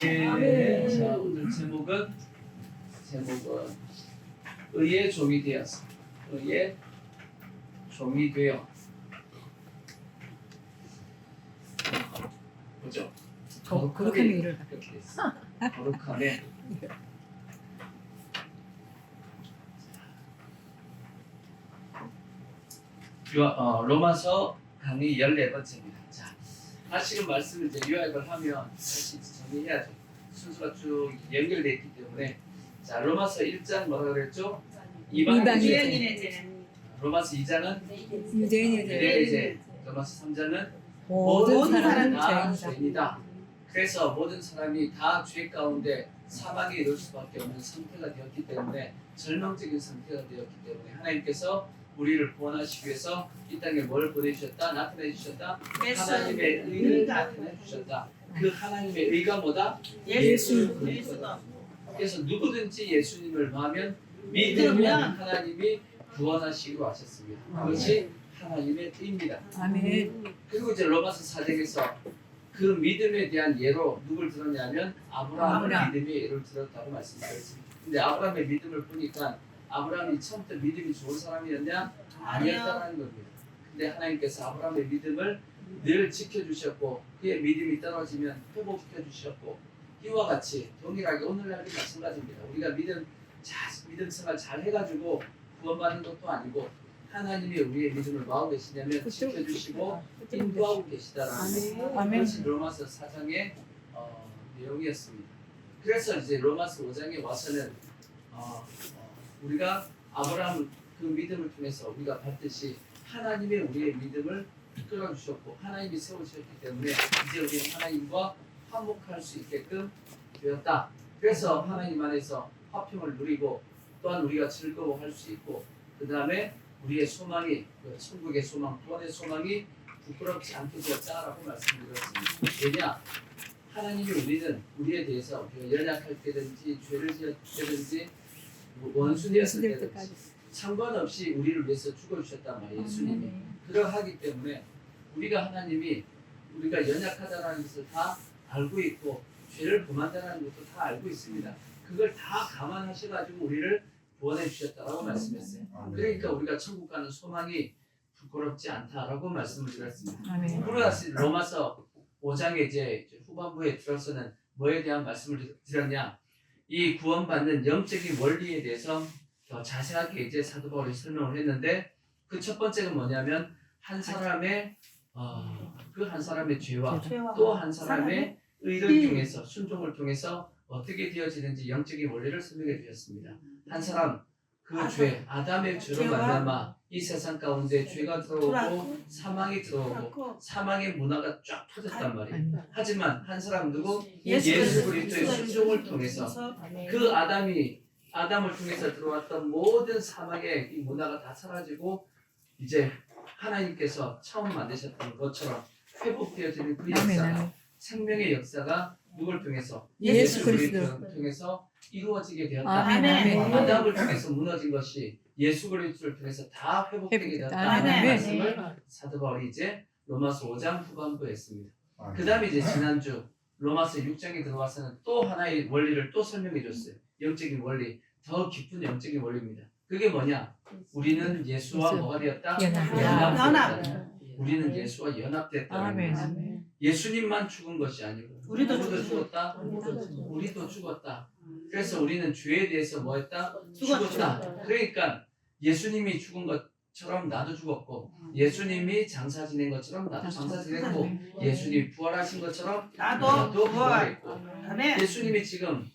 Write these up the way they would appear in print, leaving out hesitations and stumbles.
네, 자, 오늘 제목은 의의 종이 되어서 의의 종이 되어 보죠. 거룩함의 일을 이렇게 됐어. 거룩함의 로마서 강의 14번째입니다. 자, 다시금 말씀을 이제 요약을 하면 다시 정리해야죠. 순서가 쭉 연결되어 있기 때문에 자, 로마서 1장 뭐라 그랬죠? 이방인의 죄. 로마서 2장은 유대인의 유대인의 죄. 죄. 로마서 3장은 모든 사람은 다 죄인이다. 죄인이다. 그래서 모든 사람이 다 죄 가운데 사망에 이를 수밖에 없는 상태가 되었기 때문에 절망적인 상태가 되었기 때문에 하나님께서 우리를 구원하시기 위해서 이 땅에 뭘 보내주셨다? 나타내 주셨다? 하나님의 의를 나타내 주셨다. 그 하나님의 의가 뭐다? 예수 그리스도다. 그래서 누구든지 예수님을 마하면 믿으면 하나님이 구원하시기로 하셨습니다. 그것이 하나님의 의입니다. 아멘. 그리고 이제 로마서 4장에서 그 믿음에 대한 예로 누굴 들었냐면 아브라함의 아브라함. 믿음의 예를 들었다고 말씀드렸습니다. 근데 아브라함의 믿음을 보니까 아브라함이 처음부터 믿음이 좋은 사람이었냐? 아니었다는 겁니다. 근데 하나님께서 아브라함의 믿음을 늘 지켜주셨고 그의 믿음이 떨어지면 회복시켜 주셨고 이와 같이 동일하게 오늘날도 마찬가지입니다. 우리가 믿음 생활 잘 해가지고 구원받는 것도 아니고 하나님이 우리의 믿음을 마음에 계시냐면 지켜주시고 인도하고 계시다라는 아멘. 것이 로마서 4장의 내용이었습니다. 그래서 이제 로마서 5장에 와서는 우리가 아브라함 그 믿음을 통해서 우리가 봤듯이 하나님의 우리의 믿음을 끌어주셨고 하나님이 세우셨기 때문에 이제 우리는 하나님과 화목할 수 있게끔 되었다. 그래서 하나님 안에서 화평을 누리고 또한 우리가 즐거워할 수 있고 그 다음에 우리의 소망이 천국의 소망, 구원의 소망이 부끄럽지 않게 되었다라고 말씀드렸습니다. 왜냐? 하나님이 우리에 대해서 우리가 연약할 때든지 죄를 지을 때든지 원수되었을 때든지 상관없이 우리를 위해서 죽어주셨단 말이에요. 예수님이. 그러하기 때문에 우리가 하나님이 우리가 연약하다는 것을 다 알고 있고 죄를 범한다는 것도 다 알고 있습니다. 그걸 다 감안하셔가지고 우리를 구원해 주셨다라고 말씀했어요. 그러니까 우리가 천국 가는 소망이 부끄럽지 않다라고 말씀을 드렸습니다. 아멘. 그러다시 로마서 5장에 이제 후반부에 들어서는 뭐에 대한 말씀을 드렸냐? 이 구원받는 영적인 원리에 대해서 더 자세하게 이제 사도 바울이 설명을 했는데 그 첫 번째가 뭐냐면 한 사람의 그 한 사람의 죄와 또 한 사람의 의를 통해서 순종을 통해서 어떻게 되어지는지 영적인 원리를 설명해 주셨습니다. 한 사람 그 죄, 아담의 죄로 말미암아 이 세상 가운데 죄가 들어오고 사망이 들어오고 사망의 문화가 쫙 터졌단 말이에요. 하지만 한 사람 누구? 예수 그리스도의 순종을 통해서 그 아담을 통해서 들어왔던 모든 사망의 이 문화가 다 사라지고 이제 하나님께서 처음 만드셨던 것처럼 회복되어지는 그 역사가 생명의 역사가 누굴 통해서? 예수 그리스도를 통해서 이루어지게 되었다. 아멘. 아멘. 아담을 통해서 무너진 것이 예수 그리스도를 통해서 다 회복되게 되었다는 아멘. 말씀을 사도 바울이 이제 로마서 5장 후반부에 했습니다. 그 다음에 이제 지난주 로마서 6장에 들어와서는 또 하나의 원리를 또 설명해 줬어요. 영적인 원리, 더 깊은 영적인 원리입니다. 그게 뭐냐? 우리는 예수와 뭐가 되었다? 연합. 우리는 예수와 연합됐다는 아멘. 거예요. 아멘. 예수님만 죽은 것이 아니고 우리도 죽었다. 우리도 죽었다. 그래서 우리는 죄에 대해서 뭐했다? 죽었다. 그러니까 예수님이 죽은 것처럼 나도 죽었고 예수님이 장사 지낸 것처럼 나도 장사 지냈고 예수님이 부활하신 것처럼 나도 부활했고 예수님이 지금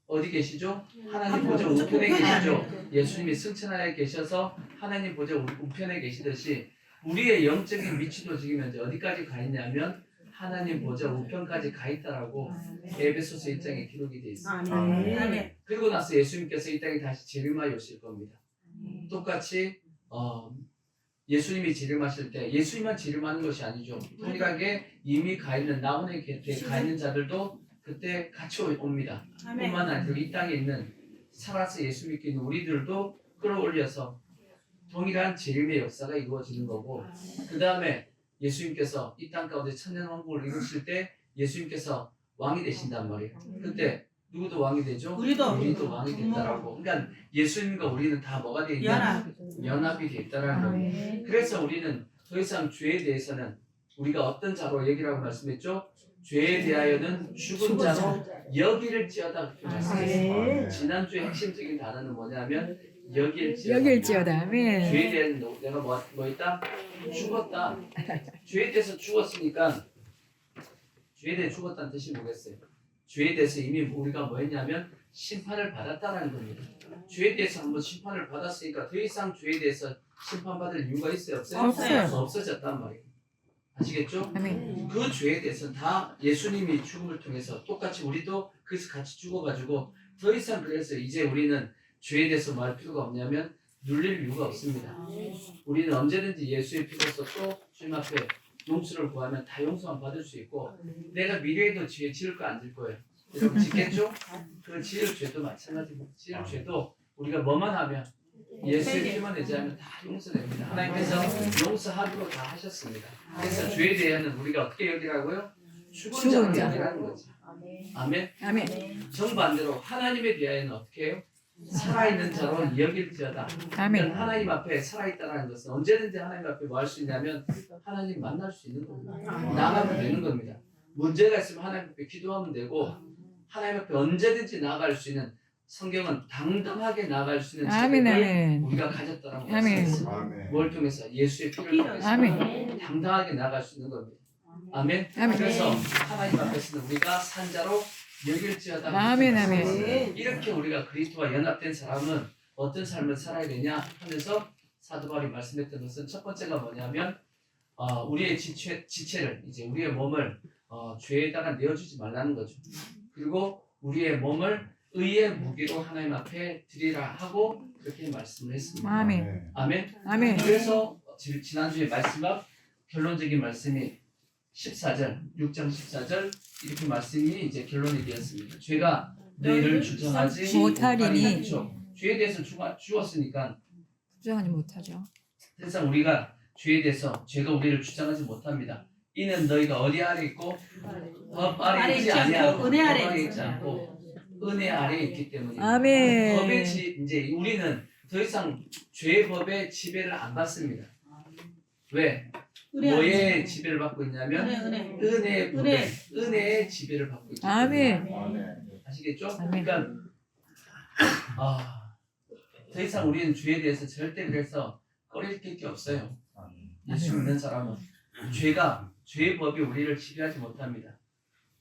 어디 계시죠? 하나님 보좌 우편에 계시죠? 예수님이 승천하에 계셔서 하나님 보좌 우편에 계시듯이 우리의 영적인 위치도 지금 현재 어디까지 가 있냐면 하나님 보좌 우편까지 가 있다라고 에베소서 1장에 기록이 되어 있습니다. 그리고 나서 예수님께서 이 땅에 다시 재림하여 오실 겁니다. 똑같이 예수님이 재림하실 때 예수님만 재림하는 것이 아니죠. 동일하게 이미 가 있는 나훈의 곁에 가 있는 자들도 그때 같이 옵니다. 뿐만 아니라 이 땅에 있는 살아서 예수 믿고 있는 우리들도 끌어올려서 동일한 재림의 역사가 이루어지는 거고 그 다음에 예수님께서 이 땅 가운데 천년왕국을 이루실 때 예수님께서 왕이 되신단 말이에요. 그때 누구도 왕이 되죠? 우리도 왕이 됐다라고. 그러니까 예수님과 우리는 다 뭐가 되어 있냐? 연합이 되어 있다라는 거예요. 그래서 우리는 더 이상 죄에 대해서는 우리가 어떤 자로 여기라고 말씀했죠? 죄에 대하여는 죽은 자로 여길지어다 그렇게 말씀했어요. 지난주에 핵심적인 단어는 뭐냐면 여길지어다. 여길지어다. 아멘. 죄에 대한 내가 뭐 있다? 죽었다. 죄에 대해서 죽었으니까 죄에 대해 죽었다는 뜻이 뭐겠어요? 죄에 대해서 이미 우리가 뭐 했냐면 심판을 받았다는 겁니다. 죄에 대해서 한번 심판을 받았으니까 더 이상 죄에 대해서 심판받을 이유가 있어요? 없어요? 없어요. 없어졌단 말이에요. 아시겠죠? 아멘. 그 죄에 대해서는 다 예수님이 죽음을 통해서 똑같이 우리도 그래서 같이 죽어가지고 더 이상 그래서 이제 우리는 죄에 대해서 뭐 할 필요가 없냐면 눌릴 이유가 없습니다. 우리는 언제든지 예수의 피로서 또 주님 앞에 용서를 구하면 다 용서만 받을 수 있고 내가 미래에도 죄 지을 거 안 질 거예요. 여러분 짓겠죠? 그 지을 죄도 마찬가지고 지을 죄도 우리가 뭐만 하면 예수의 피만 내자면 다 용서됩니다. 하나님께서 용서하기로 다 하셨습니다. 그래서 죄에 대해서는 우리가 어떻게 여기라고요? 죽은 자로 여기라는 거지. 아멘. 아멘. 정반대로 하나님에 대하여는 어떻게 해요? 살아있는 자로 여길지어다. 아멘. 그러니까 하나님 앞에 살아있다는 것은 언제든지 하나님 앞에 뭐 할 수 있냐면 하나님 만날 수 있는 겁니다. 나가면 되는 겁니다. 문제가 있으면 하나님 앞에 기도하면 되고 하나님 앞에 언제든지 나아갈 수 있는 성경은 당당하게 나아갈 수 있는 아멘. 자격을 아멘. 우리가 가졌다는 아멘. 말씀이었어요. 뭘 통해서? 예수의 피를 통해서 아멘. 당당하게 나아갈 수 있는 겁니다. 아멘. 아멘. 그래서 하나님 앞에서는 우리가 산자로 여길지어다. 아멘. 아멘. 이렇게 우리가 그리스도와 연합된 사람은 어떤 삶을 살아야 되냐 하면서 사도 바울이 말씀했던 것은 첫 번째가 뭐냐면 우리의 지체를 이제 우리의 몸을 죄에다가 내어주지 말라는 거죠. 그리고 우리의 몸을 의의 무기로 하나님 앞에 드리라 하고 그렇게 말씀을 했습니다. 아멘. 아멘. 아멘. 그래서 지난주에 마지막 결론적인 말씀이 14절, 6장 14절 이렇게 말씀이 이제 결론이 되었습니다. 죄가 너희를 주장하지 못하리니. 그렇죠. 죄에 대해서 죽었으니까 주장하지 못하죠. 세상 우리가 죄에 대해서 죄가 우리를 주장하지 못합니다. 이는 너희가 어디 아래 있고 법 아래 있지 아니하고 은혜 아래 법 있지 않고 은혜 아래에 있기 때문입니다. 아멘. 법의 이제 우리는 더 이상 죄의 법의 지배를 안 받습니다. 왜? 뭐의 지배를 받고 있냐면 은혜의 법의 은혜의 지배를 받고 있기 때문에 아멘. 아시겠죠? 아멘. 그러니까 더 이상 우리는 죄에 대해서 절대 그래서 꺼릴 게 없어요. 예수 믿는 사람은 죄의 법이 우리를 지배하지 못합니다.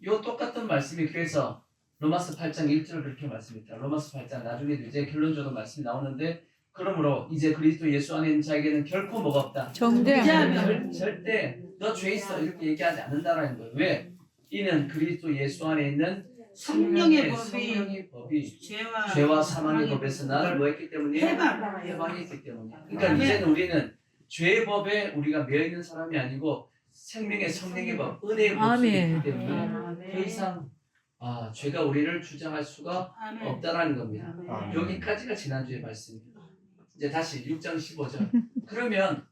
이 똑같은 말씀이 그래서 로마서 8장 1절 그렇게 말씀입니다. 로마서 8장 나중에도 이제 결론적으로 말씀이 나오는데 그러므로 이제 그리스도 예수 안에 있는 자에게는 결코 뭐가 없다. 정죄함. 절대 너 죄 있어 이렇게 얘기하지 않는다라는 거예요. 왜? 이는 그리스도 예수 안에 있는 성령의 법이 죄와 사망의 법에서 나를 뭐 했기 때문에 해방했기 때문에. 그러니까 이제는 우리는 죄의 법에 우리가 매여 있는 사람이 아니고 생명의 성령의 법, 은혜의 법이 있기 때문에 더 이상 죄가 우리를 주장할 수가 없다라는 겁니다. 여기까지가 지난주의 말씀입니다. 이제 다시 6장 15절. 그러면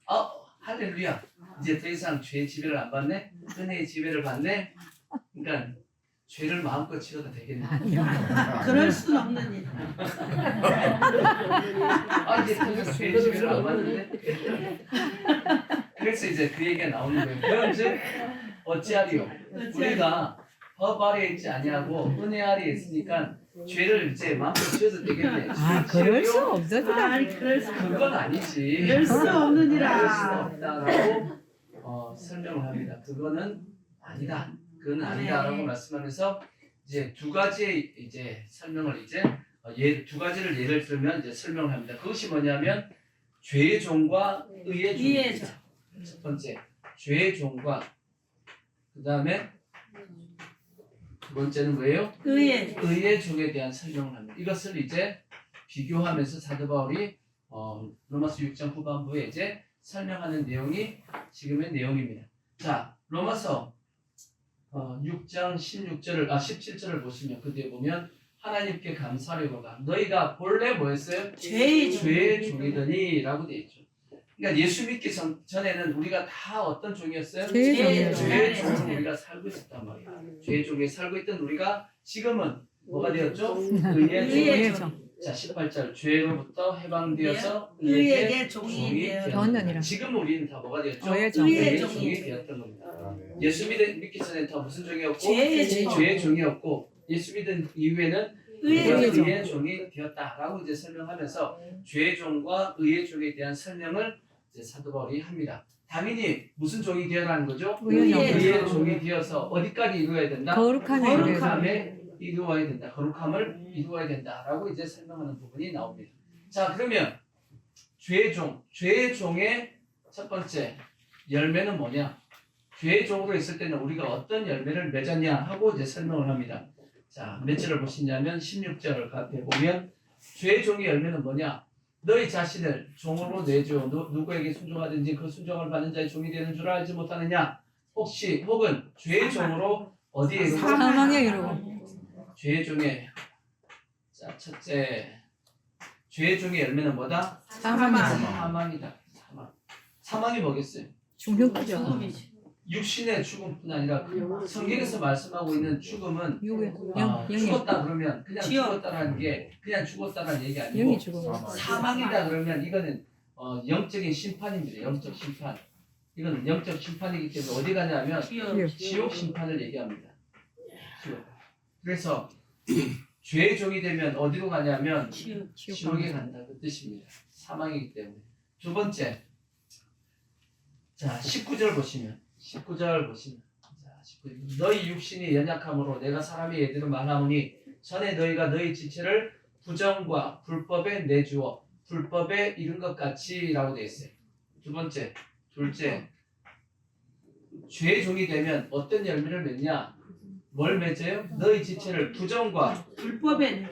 할렐루야. 이제 더 이상 죄의 지배를 안 받네? 은혜의 지배를 받네? 그러니까 죄를 마음껏 지어도 되겠네. 그럴 수는 없는 일. 이제 더 이상 죄의 지배를 안 받는데? 그래서 이제 그 얘기가 나오는 거예요. 그런즉 어찌하리요? 우리가 법 아래에 있지 아니하고 은혜 아래에 있으니까 죄를 이제 마음껏 지어도 되겠네. 그럴 수 없어지다. 그건 아니지. 그럴 수 없는 그럴 수 일아. 없다라고 설명을 합니다. 그거는 아니다. 그건 아니다라고 말씀하면서 이제 두 가지의 이제 설명을 이제 두 가지를 예를 들면 이제 설명을 합니다. 그것이 뭐냐면 죄의 종과 의의 종. 첫 번째 죄의 종과 그 다음에 두 번째는 뭐예요? 의의 종에 대한 설명을 합니다. 이것을 이제 비교하면서 사도 바울이 로마서 6장 후반부에 이제 설명하는 내용이 지금의 내용입니다. 자, 로마서 6장 17절을 보시면 그 뒤에 보면 하나님께 감사하려고가 너희가 본래 뭐였어요? 죄의 종이더니 라고 되어 있죠. 그러니까 예수 믿기 전에는 우리가 다 어떤 종이었어요? 죄의 종이요. 죄의 종으로 우리가 살고 있었단 말이야. 죄의 종에 살고 있던 우리가 지금은 뭐가 되었죠? 의의 의의 종. 종. 자 18절 죄로부터 해방되어서 의에게 종이 변론이라. 지금 우리는 다 뭐가 되었죠? 의의 종. 의의 종이 종이 되었던 겁니다. 예수 믿기 전에 다 무슨 종이었고 죄의 종. 죄의 종이었고 예수 믿은 이후에는 의의 우리가 종. 의의 종이 되었다라고 이제 설명하면서 죄의 종과 의의 종에 대한 설명을 이제 사도 바울이 합니다. 당연히 무슨 종이 되어라는 거죠? 의의 종. 의의 종이 되어서 어디까지 이루어야 된다? 거룩함에 이르게. 거룩함에 이루어야 된다. 거룩함을 이루어야 된다라고 이제 설명하는 부분이 나옵니다. 자, 그러면 죄의 종의 첫 번째 열매는 뭐냐? 죄의 종으로 있을 때는 우리가 어떤 열매를 맺었냐 하고 이제 설명을 합니다. 자, 몇 절을 보시냐면 16절을 앞에 보면 죄의 종의 열매는 뭐냐? 너희 자신을 종으로 내주어 누구에게 순종하든지 그 순종을 받는 자의 종이 되는 줄 알지 못하느냐? 혹은 죄의 종으로 어디에 이르고 사망에 이르고. 죄의 종의 자 첫째 죄의 종의 열매는 뭐다? 사망이다. 사망이다. 사망이 뭐겠어요? 죽는거죠. 육신의 죽음뿐 아니라 성경에서 말씀하고 있는 죽음은 육의 영이 죽었다 그러면 그냥 지옥. 죽었다라는 게 그냥 죽었다라는 얘기 아니고 영이 죽음. 사망이다 그러면 이거는 영적인 심판입니다. 영적 심판. 이거는 영적 심판이기 때문에 어디 가냐면 지옥 심판을 얘기합니다. 지옥. 그래서 죄의 종이 되면 어디로 가냐면 지옥에 간다 그 뜻입니다. 사망이기 때문에. 두 번째, 자 19절 보시면 자 19절 너희 육신이 연약함으로 내가 사람의 예대로 말하오니 전에 너희가 너희 지체를 부정과 불법에 내주어 불법에 이른 것 같이라고 되어 있어요. 둘째, 죄의 종이 되면 어떤 열매를 맺냐? 뭘 맺어요? 너희 지체를 부정과 불법에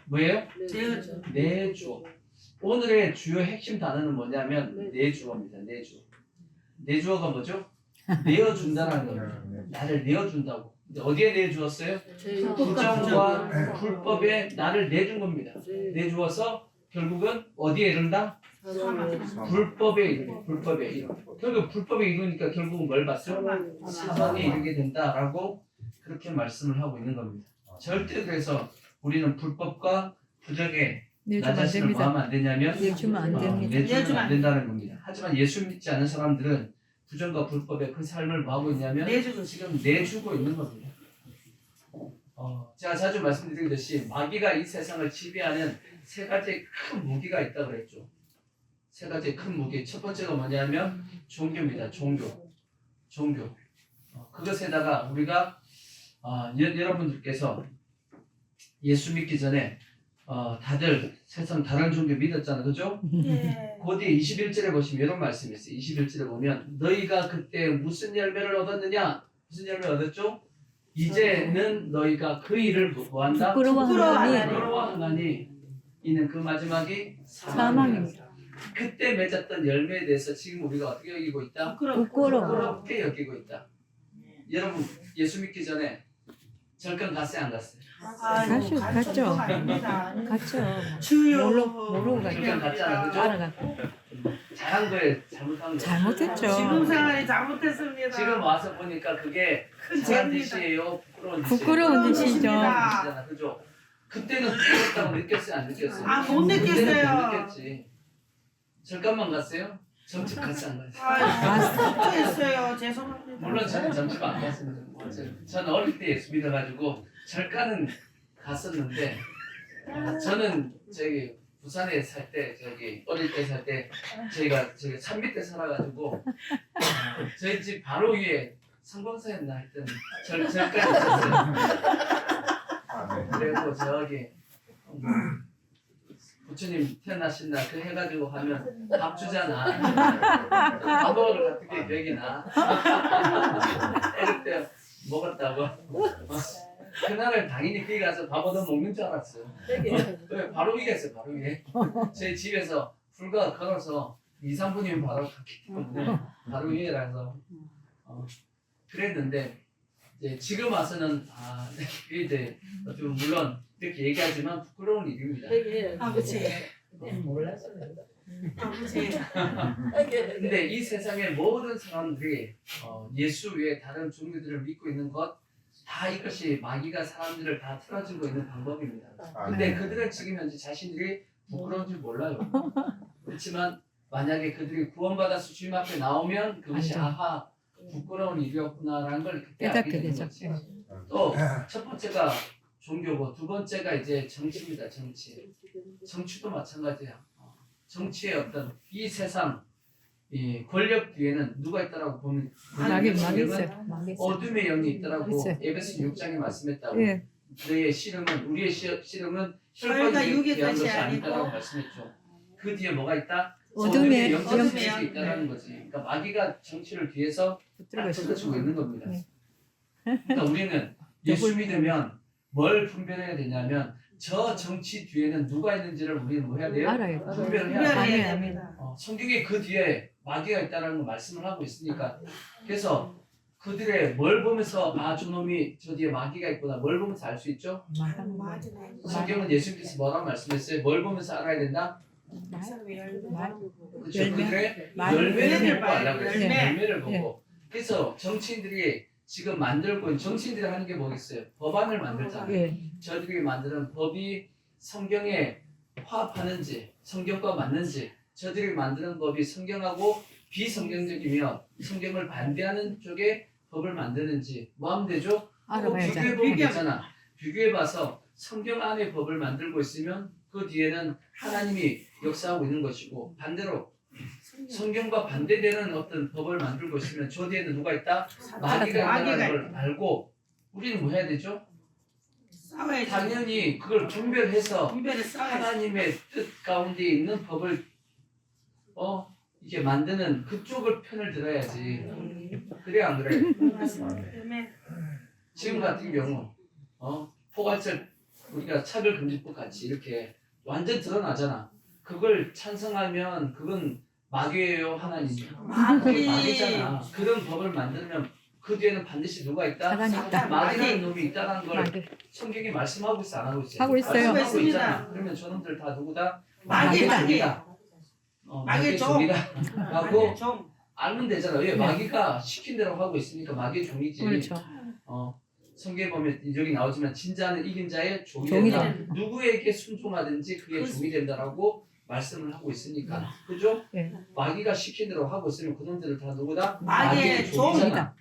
뭐예요? 내주어. 오늘의 주요 핵심 단어는 뭐냐면 내주어입니다. 내주어가 뭐죠? 내어준다는 겁니다. 나를 내어준다고. 근데 어디에 내주었어요? 부정과 불법에 나를 내준 겁니다. 내주어서 결국은 어디에 이른다? 불법에 이르. 결국 불법에 이르니까 결국은 뭘 봤어요? 사망에 이르게 된다라고 그렇게 말씀을 하고 있는 겁니다. 절대 그래서 우리는 불법과 부정에 나 내주면 안 자신을 뭐 됩니다. 하면 안 되냐면 내주면 안 됩니다. 내주면 안 된다는 겁니다. 하지만 예수 믿지 않은 사람들은 부정과 불법의 그 삶을 뭐 하고 있냐면 지금 내주고 있는 겁니다. 제가 자주 말씀드리듯이 마귀가 이 세상을 지배하는 세 가지의 큰 무기가 있다고 그랬죠. 세 가지의 큰 무기. 첫 번째가 뭐냐면 종교입니다. 종교. 그것에다가 우리가 여러분들께서 예수 믿기 전에 다들 세상 다른 종교 믿었잖아요. 그죠? 그 뒤에 21절에 보시면 이런 말씀이 있어요. 21절에 보면 너희가 그때 무슨 열매를 얻었느냐? 무슨 열매를 얻었죠? 이제는 너희가 그 일을 뭐한다? 부끄러워하나니 이는 그 마지막이 사망입니다. 그때 맺었던 열매에 대해서 지금 우리가 어떻게 여기고 있다? 부끄럽게 여기고 있다. 여러분 예수 믿기 전에 절간 갔어요? 안 갔어요? 갔죠. 주요 모르고 절간 갔잖아. 그죠? 알아갖고. 잘한 거예요? 잘못한 거예요? 잘못했죠. 지금 생활이 잘못했습니다. 지금 와서 보니까 그게 큰 잘한 죄입니다. 뜻이에요? 부끄러운 뜻이죠. 뜻입니다. 그죠? 그때는 부끄럽다고 느꼈어요? 안 느꼈어요? 못 그때는 느꼈어요. 못 느꼈지. 절간만 갔어요? 점집 갔어 안 갔어요? 실수했어요. 죄송합니다. 물론 저는 점집 안 갔습니다. 저는 어릴 때 예수 믿어가지고 절간은 갔었는데 저는 저기 부산에 살 때 어릴 때 살 때 저희가 산 밑에 살아가지고 저희 집 바로 위에 성공사였나 하여튼 절간이 있었어요. 그리고 저기 부처님 태어나신 날 그 해가지고 하면 밥 주잖아. 밥 먹으러 갔던 게 기억이 나. 어릴 때 먹었다고. 그날은 당연히 거기 가서 밥 얻어 먹는 줄 알았어요. 왜? 바로 위에 있어요. 바로 위에. 제 집에서 불과 걸어서 2, 3분이면 바로 갔기 때문에 바로 위에라서 그랬는데 이제 지금 와서는 이제 어떻게 보면 물론 이렇게 얘기하지만 부끄러운 일입니다. 그렇지. 아버지. 근데 이 세상의 모든 사람들이 예수 외에 다른 종교들을 믿고 있는 것 다 이것이 마귀가 사람들을 다 틀어주고 있는 방법입니다. 근데 그들은 지금 현재 자신들이 부끄러운 줄 몰라요. 그렇지만 만약에 그들이 구원받아서 주님 앞에 나오면 그것이 알죠. 아하 부끄러운 일이었구나라는 걸 그때 깨닫게 알게 되는 되죠. 거지. 또 첫 번째가 종교고 두 번째가 이제 정치입니다. 정치. 정치도 마찬가지야. 정치의 어떤 이 세상 이 권력 뒤에는 누가 있다라고 보면 마귀 성경은 있어요. 마귀 있어요. 어둠의 영이 있더라고. 있어요. 에베소 6장에 말씀했다고. 예. 너의 씨름은 우리의 씨름은 혈과 혈과 육의 육에 대한 것이 것이 아니고 아니다라고 말씀했죠. 그 뒤에 뭐가 있다? 어둠의 영적이 영. 있다라는 거지. 그러니까 마귀가 정치를 뒤에서 붙들고 딱 있어요. 붙여주고 있는 겁니다. 네. 그러니까 우리는 예수 믿으면 뭘 분별해야 되냐면 저 정치 뒤에는 누가 있는지를 우리는 뭐 해야 돼요? 알아요. 분별을 해야 돼요. 분별해야 됩니다. 성경에 그 뒤에 마귀가 있다는 걸 말씀을 하고 있으니까 그래서 그들의 뭘 보면서 아 저놈이 저 뒤에 마귀가 있구나 뭘 보면서 알 수 있죠? 성경은 예수께서 뭐라고 말씀했어요? 뭘 보면서 알아야 된다? 그렇죠. 열매? 그들의 말- 열매를 열매 보고 알라고 그랬어요. 열매. 열매를 보고 그래서 정치인들이 지금 만들고 있는 정치인들이 하는 게 뭐겠어요? 법안을 만들잖아요. 예. 저들이 만드는 법이 성경에 화합하는지 성경과 맞는지 저들이 만드는 법이 성경하고 비성경적이며 성경을 반대하는 쪽의 법을 만드는지 뭐 하면 되죠? 알아봐야죠. 비교해보면 되잖아. 비교해봐서 성경 안에 법을 만들고 있으면 그 뒤에는 하나님이 역사하고 있는 것이고 반대로 성경과 반대되는 어떤 법을 만들고 있으면 저 뒤에는 누가 있다? 마귀가 있다는 걸 알고 우리는 뭐 해야 되죠? 싸워야지. 당연히 그걸 분별해서 분별을 싸워야지. 하나님의 뜻 가운데 있는 법을 이게 만드는 그쪽을 편을 들어야지. 그래 안 그래? 아멘. 지금 같은 경우 포괄적 우리가 차별금지법 같이 이렇게 완전 드러나잖아. 그걸 찬성하면 그건 마귀예요, 하나님이요. 마귀. 마귀잖아. 그런 법을 만들면 그 뒤에는 반드시 누가 있다? 사단이 있다. 마귀라는 놈이 있다는 걸 마귀. 성경이 말씀하고 있어 안 하고 있어요? 하고 있어요. 말씀하고 있잖아. 있습니다. 그러면 저놈들 다 누구다? 마귀, 종이다. 마귀의 종. 종이다. 하고 좀 알면 되잖아. 왜 네. 마귀가 시킨 대로 하고 있으니까 마귀의 종이지. 그렇죠. 성경에 보면 여기 나오지만 진자는 이긴 자의 종이 종이다. 된다. 누구에게 순종하든지 그의 종이 된다라고 말씀을 하고 있으니까. 그죠? 예. 마귀가 시킨 대로 하고 있으면 그놈들을 다 누구다? 마귀의 종이잖아. 종이다.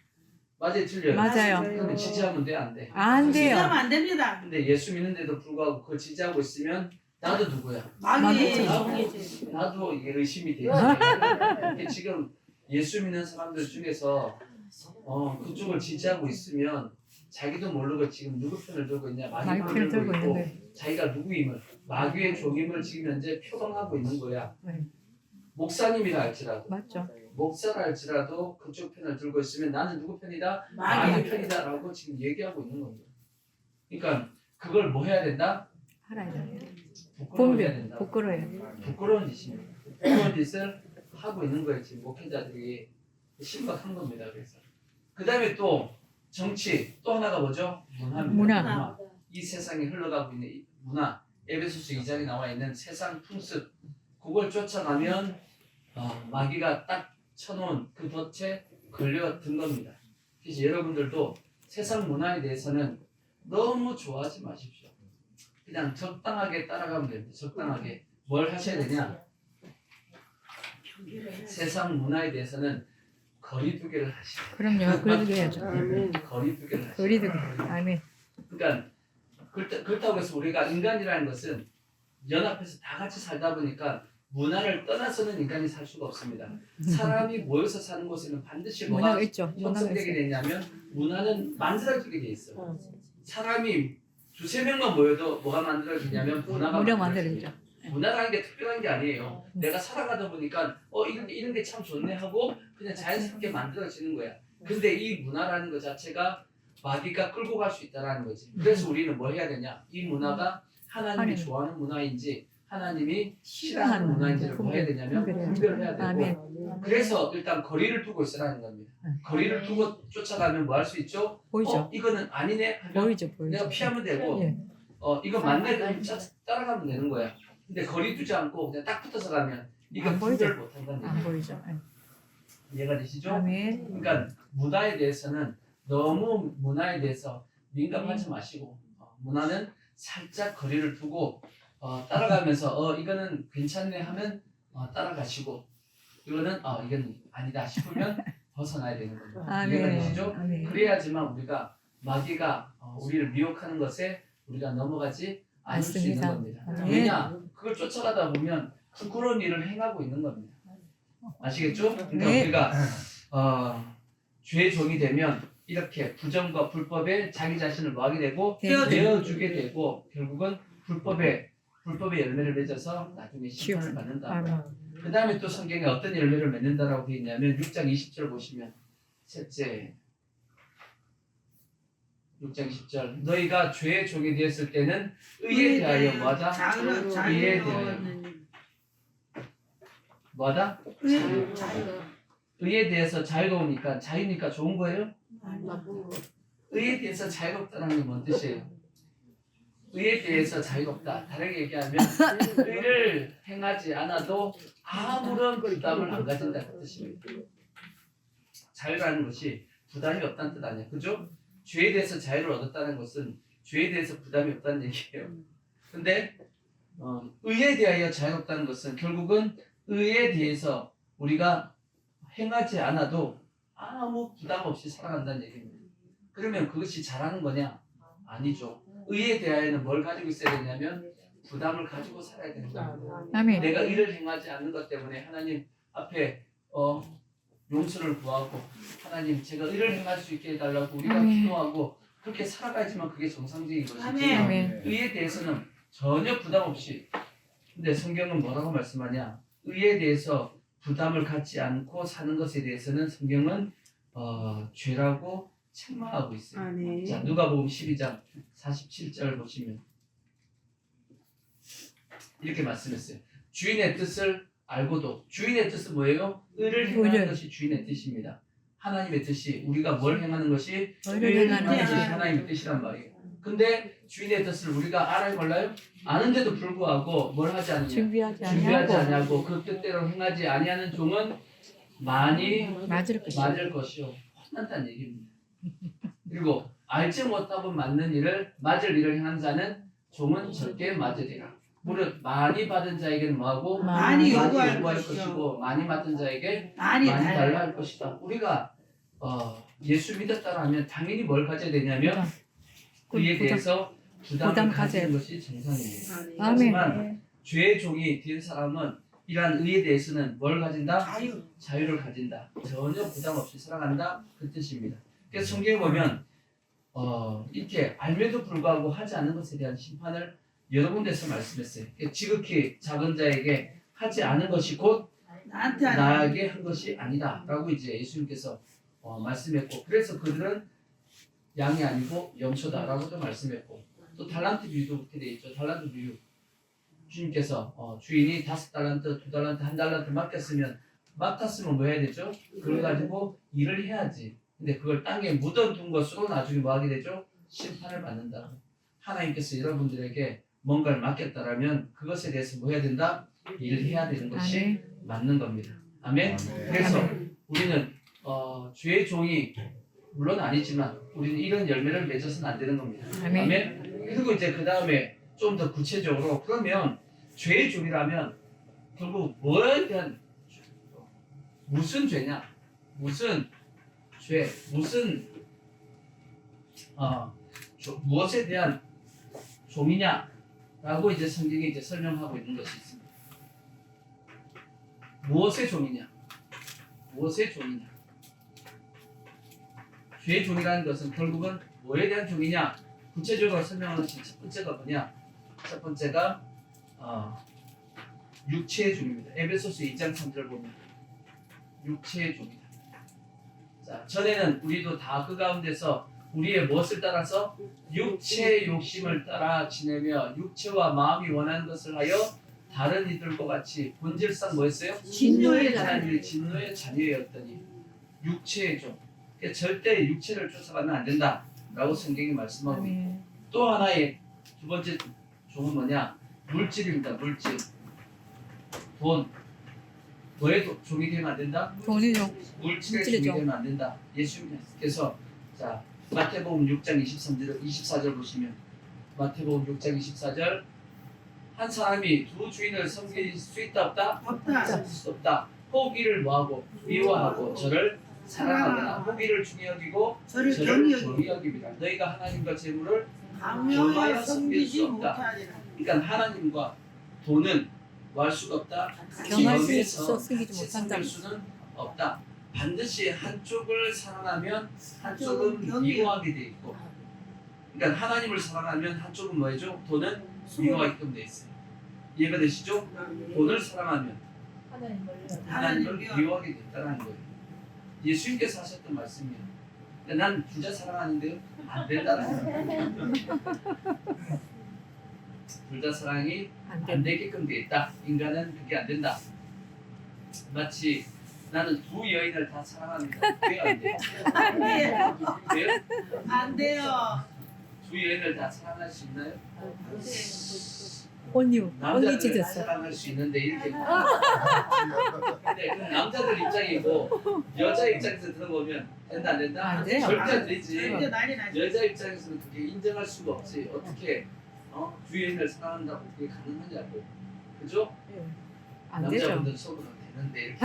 맞아요, 틀려요. 맞아요. 그러면 지지하면 돼, 안 돼? 안 돼요. 지지하면 안 됩니다. 근데 예수 믿는데도 불구하고 그걸 지지하고 있으면 나도 누구야? 마귀의 맞죠. 종이지. 나도 이게 의심이 되지. 이게 지금 예수 믿는 사람들 중에서 그쪽을 지지하고 있으면 자기도 모르고 지금 누구 편을 들고 있냐 마귀 마귀 편을 편을 들고 들고 있는 있고 거예요. 자기가 누구임을 마귀의 종임을 지금 현재 표방하고 있는 거야. 네. 목사님이라 할지라도 맞죠. 목사라 할지라도 그쪽 편을 들고 있으면 나는 누구 편이다? 마귀. 마귀 편이다라고 지금 얘기하고 있는 겁니다. 그러니까 그걸 뭐 해야 된다? 알아야 돼요. 부끄러워야 분별. 된다. 부끄러워요. 부끄러운 짓입니다. 부끄러운 짓을 하고 있는 거예요. 지금 목회자들이 심각한 겁니다. 그래서 그 다음에 또 정치 또 하나가 뭐죠? 문화입니다. 문화. 이 세상에 흘러가고 있는 이 문화 에베소서 2장에 나와 있는 세상 풍습 그걸 쫓아가면 마귀가 딱 쳐놓은 그 덫에 걸려든 겁니다. 그래서 여러분들도 세상 문화에 대해서는 너무 좋아하지 마십시오. 그냥 적당하게 따라가면 됩니다. 적당하게 뭘 하셔야 되냐? 세상 문화에 대해서는 거리두기를 하시죠. 그럼요. 그래도 해야죠. 거리두기를 하시죠. 거리두기. 아멘. 그러니까 그렇다고 해서 우리가 인간이라는 것은 연합해서 다 같이 살다 보니까 문화를 떠나서는 인간이 살 수가 없습니다. 사람이 모여서 사는 곳에는 반드시 뭐가 문화가 있죠. 문화가 형성되게 있어요. 되냐면 문화는 만들어지게 돼 있어. 사람이 두세 명만 모여도 뭐가 만들어지냐면 문화가 문화 만들어집니다. 만들어지죠. 문화라는 게 특별한 게 아니에요. 내가 살아가다 보니까 이런 게 참 좋네 하고 그냥 자연스럽게 만들어지는 거야. 근데 이 문화라는 것 자체가 마귀가 끌고 갈 수 있다라는 거지. 그래서 우리는 뭘 해야 되냐? 이 문화가 하나님이 하나님. 좋아하는 문화인지 하나님이 싫어하는 싫어하는 문화인지를 뭐 해야 되냐면 분별해야죠. 분별해야 되고 아멘. 그래서 일단 거리를 두고 있으라는 겁니다. 거리를 두고 쫓아가면 뭐 할 수 있죠? 보이죠. 이거는 아니네 하면 보이죠. 내가 보이죠. 피하면 되고 예. 이거 맞네 그럼 따라가면 되는 거야. 근데 거리 두지 않고 그냥 딱 붙어서 가면 이거 안 보이죠? 분별 못한다는 안 얘기예요. 보이죠? 이해가 되시죠? 아멘. 그러니까 문화에 대해서는 너무 문화에 대해서 민감하지 마시고 문화는 살짝 거리를 두고 따라가면서 이거는 괜찮네 하면 따라가시고 이거는 이건 아니다 싶으면 벗어나야 되는 겁니다. 이해가 아멘. 되시죠? 아멘. 그래야지만 우리가 마귀가 우리를 미혹하는 것에 우리가 넘어가지 않을 수 있는 맞습니다. 겁니다. 아멘. 왜냐? 그걸 쫓아가다 보면 부끄러운 일을 행하고 있는 겁니다. 아시겠죠? 그러니까 네. 우리가 죄의 종이 되면 이렇게 부정과 불법에 자기 자신을 뭐하게 되고 내어주게 되고 결국은 불법의 열매를 맺어서 나중에 심판을 받는다. 아멘. 그 다음에 또 성경에 어떤 열매를 맺는다라고 되어 있냐면 6장 20절 보시면 셋째 6장 10절 너희가 죄의 종이 되었을 때는 의에 대하여 뭐하다? 의에 대하여 뭐하다? 의에 대해서 자유로우니까 자유니까 좋은 거예요? 의에 대해서 자유롭다는 게 뭔 뜻이에요? 의에 대해서 자유롭다. 다르게 얘기하면 의를 행하지 않아도 아무런 부담을 안 가진다 그 뜻입니다. 자유라는 것이 부담이 없다는 뜻 아니에요. 그죠? 죄에 대해서 자유를 얻었다는 것은 죄에 대해서 부담이 없다는 얘기예요. 근데 의에 대하여 자유롭다는 것은 결국은 의에 대해서 우리가 행하지 않아도 아무 부담 없이 살아간다는 얘기입니다. 그러면 그것이 잘하는 거냐? 아니죠. 의에 대하여는 뭘 가지고 있어야 되냐면 부담을 가지고 살아야 되는 겁니다. 아멘. 내가 의를 행하지 않는 것 때문에 하나님 앞에 용서를 구하고 하나님 제가 의를 행할 수 있게 해달라고 우리가 아멘. 기도하고 그렇게 살아가야지만 그게 정상적인 것이지. 아멘. 의에 대해서는 전혀 부담 없이. 근데 성경은 뭐라고 말씀하냐? 의에 대해서 부담을 갖지 않고 사는 것에 대해서는 성경은 죄라고 책망하고 있어요. 자, 누가복음 12장 47절 보시면 이렇게 말씀했어요. 주인의 뜻을 알고도 주인의 뜻은 뭐예요? 의를 행하는 것이 주인의 뜻입니다. 하나님의 뜻이 우리가 뭘 행하는 것이 의를 행하는 것이 것이 하나님의 뜻이란 말이에요. 근데 주인의 뜻을 우리가 알아요 몰라요? 아는데도 불구하고 뭘 하지 않느냐? 준비하지 준비하지 아니하고 아니하고 그 뜻대로 행하지 아니하는 종은 많이 맞을 것이. 맞을 것이요 혼난다는 얘기입니다. 그리고 알지 못하고 맞는 일을 맞을 일을 행하는 자는 종은 적게 맞으리라. 무릇 많이 받은 자에게는 뭐하고 많이 요구할 요구할 것이고 많이 받은 자에게 많이 많이 달라. 달라 할 것이다. 우리가 예수 믿었다라면 당연히 뭘 가져야 되냐면 그에 대해서 부담을 부담 가지는 가져야 것이 정상입니다. 아멘. 하지만 죄의 종이 된 사람은 이러한 의에 대해서는 뭘 가진다? 자유를 가진다. 전혀 부담 없이 살아간다. 그 뜻입니다. 그래서 성경에 보면 이렇게 알면도 불구하고 하지 않는 것에 대한 심판을 여러 군데서 말씀했어요. 지극히 작은 자에게 하지 않은 것이 곧 나에게 한 것이 아니다 라고 이제 예수님께서 말씀했고 그래서 그들은 양이 아니고 염소다 라고도 말씀했고 또 달란트 비유도 그렇게 되어 있죠. 달란트 비유 주님께서 주인이 5달란트, 2달란트, 1달란트 맡았으면 뭐 해야 되죠? 그걸 가지고 일을 해야지. 근데 그걸 땅에 묻어둔 것으로 나중에 뭐 하게 되죠? 심판을 받는다. 하나님께서 여러분들에게 뭔가를 맡겼다라면 그것에 대해서 뭐 해야 된다? 일을 해야 되는 것이 아멘. 맞는 겁니다. 아멘. 그래서 우리는 죄의 종이 물론 아니지만 우리는 이런 열매를 맺어서는 안 되는 겁니다. 아멘. 아멘. 그리고 이제 그 다음에 좀 더 구체적으로 그러면 죄의 종이라면 결국 뭐에 대한 무슨 죄냐? 무슨 죄? 무슨 무엇에 대한 종이냐? 라고 이제 성경이 이제 설명하고 있는 것이 있습니다. 무엇의 종이냐? 무엇의 종이냐? 죄의 종이라는 것은 결국은 뭐에 대한 종이냐? 구체적으로 설명하는 첫 번째가 뭐냐? 첫 번째가 육체의 종입니다. 에베소서 2장 3절 보면 육체의 종이다. 자, 전에는 우리도 다 그 가운데서 우리의 무엇을 따라서 육체의 욕심을 따라 지내며 육체와 마음이 원하는 것을 하여 다른 이들과 같이 본질상 뭐였어요? 진노의 진노의 자녀였더니 육체의 종. 그러니까 절대 육체를 쫓아가면 안 된다라고 성경이 말씀하고 있고 아멘. 또 하나의 두 번째 종은 뭐냐? 물질입니다. 물질. 돈. 뭐에 종이 되면 안 된다? 돈이죠. 물질에 물질이죠. 종이 되면 안 된다. 예수님께서 자 마태복음 6장 24절 보시면 마태복음 6장 24절 한 사람이 두 주인을 섬길 수 있다 없다? 없다. 수 없다. 호기를 뭐하고 미워하고 저를 사랑하거나 호기를 중히 여기고 저를 저를 경히 경히 여깁니다. 너희가 하나님과 재물을 강요하여 섬기지 못하리라. 그러니까 하나님과 돈은 구할 수가 없다. 경할 수 지엄에서 있어 숨기지 같이 못한다. 섬길 수는 없다. 반드시 한쪽을 사랑하면 한쪽은 한쪽은 경외. 미워하게 돼 있고, 그러니까 하나님을 사랑하면 한쪽은 뭐죠? 돈은 미워하게끔 돼 있어요. 이해가 되시죠? 돈을 사랑하면 하나님을 미워하게 된다는 거예요. 예수님께서 하셨던 말씀이에요. 난 부자 사랑하는데요, 안 된다는 거예요. 부자 사랑이 안 되게끔 돼 있다. 인간은 그게 안 된다. 마치 나는 두 여인을 다 사랑합니다. 돼요, 안 돼요? 안 돼요. 돼요? 안 돼요. 두 여인을 다 사랑할 수 있나요? 안 돼요. 온유 남자를 다 찢었어. 사랑할 수 있는데 이렇게. 근데 그 남자들 입장이고 여자 입장에서 들어보면 된다 안 된다? 안 돼요. 절대 안 되지. 절대 난리 나지. 여자 입장에서는 그게 인정할 수가 없지. 어떻게 두 여인을 사랑한다고 그게 가능하냐고. 그죠? 안 되죠. 남자분들 속으로 되는데 이렇게.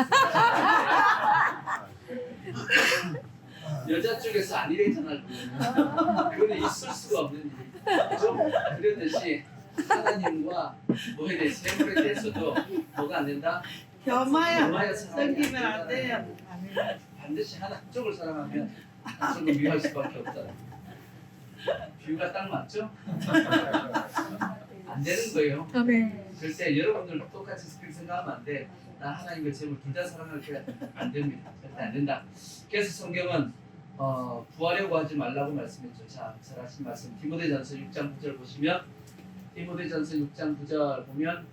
여자 쪽에서 아니래잖아. 그거는 있을 수가 없는 일이에요. 그죠? 그러듯이 하나님과 뭐에 대해 세물에 대해서도 뭐가 안 된다? 겸하여 섬기면 안 돼요. 반드시 한쪽을 사랑하면 한쪽을 미워할 수밖에 없다. 비유가 딱 맞죠? 안 되는 거예요. 아멘. 절대 여러분들 똑같이 그렇게 생각하면 안 돼. 나 하나님과 제물 둘 다 사랑할 게 안 됩니다. 절대 안 된다. 그래서 성경은 구하려고 하지 말라고 말씀했죠. 자, 잘 하신 말씀. 디모데전서 6장 9절 보시면 디모데전서 6장 9절 보면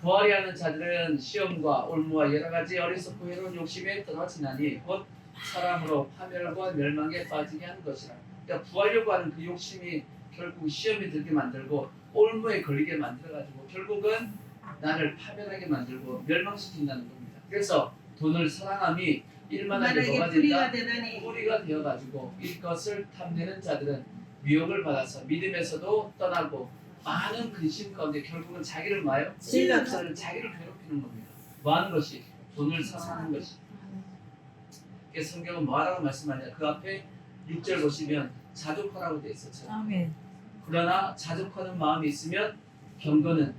부하려 하는 자들은 시험과 올무와 여러 가지 어리석고 해로운 욕심에 떨어지나니 곧 사람으로 파멸과 멸망에 빠지게 하는 것이라. 그러니까 부하려고 하는 그 욕심이 결국 시험에 들게 만들고 올무에 걸리게 만들어가지고 결국은 나를 파멸하게 만들고 멸망시킨다는 겁니다. 그래서 돈을 사랑함이 일만하게 뭐가 만약에 뿌리가 된다? 되다니 뿌리가 되어가지고 이것을 탐내는 자들은 미혹을 받아서 믿음에서도 떠나고 많은 근심 가운데 결국은 자기를 뭐예요? 찔러서 자기를 괴롭히는 겁니다. 뭐 하는 것이? 돈을 사랑하는 것이. 그래서 성경은 뭐하라고 말씀하냐? 그 앞에 6절 보시면 자족하라고 되어 있었죠. 아멘. 그러나 자족하는 마음이 있으면 경건은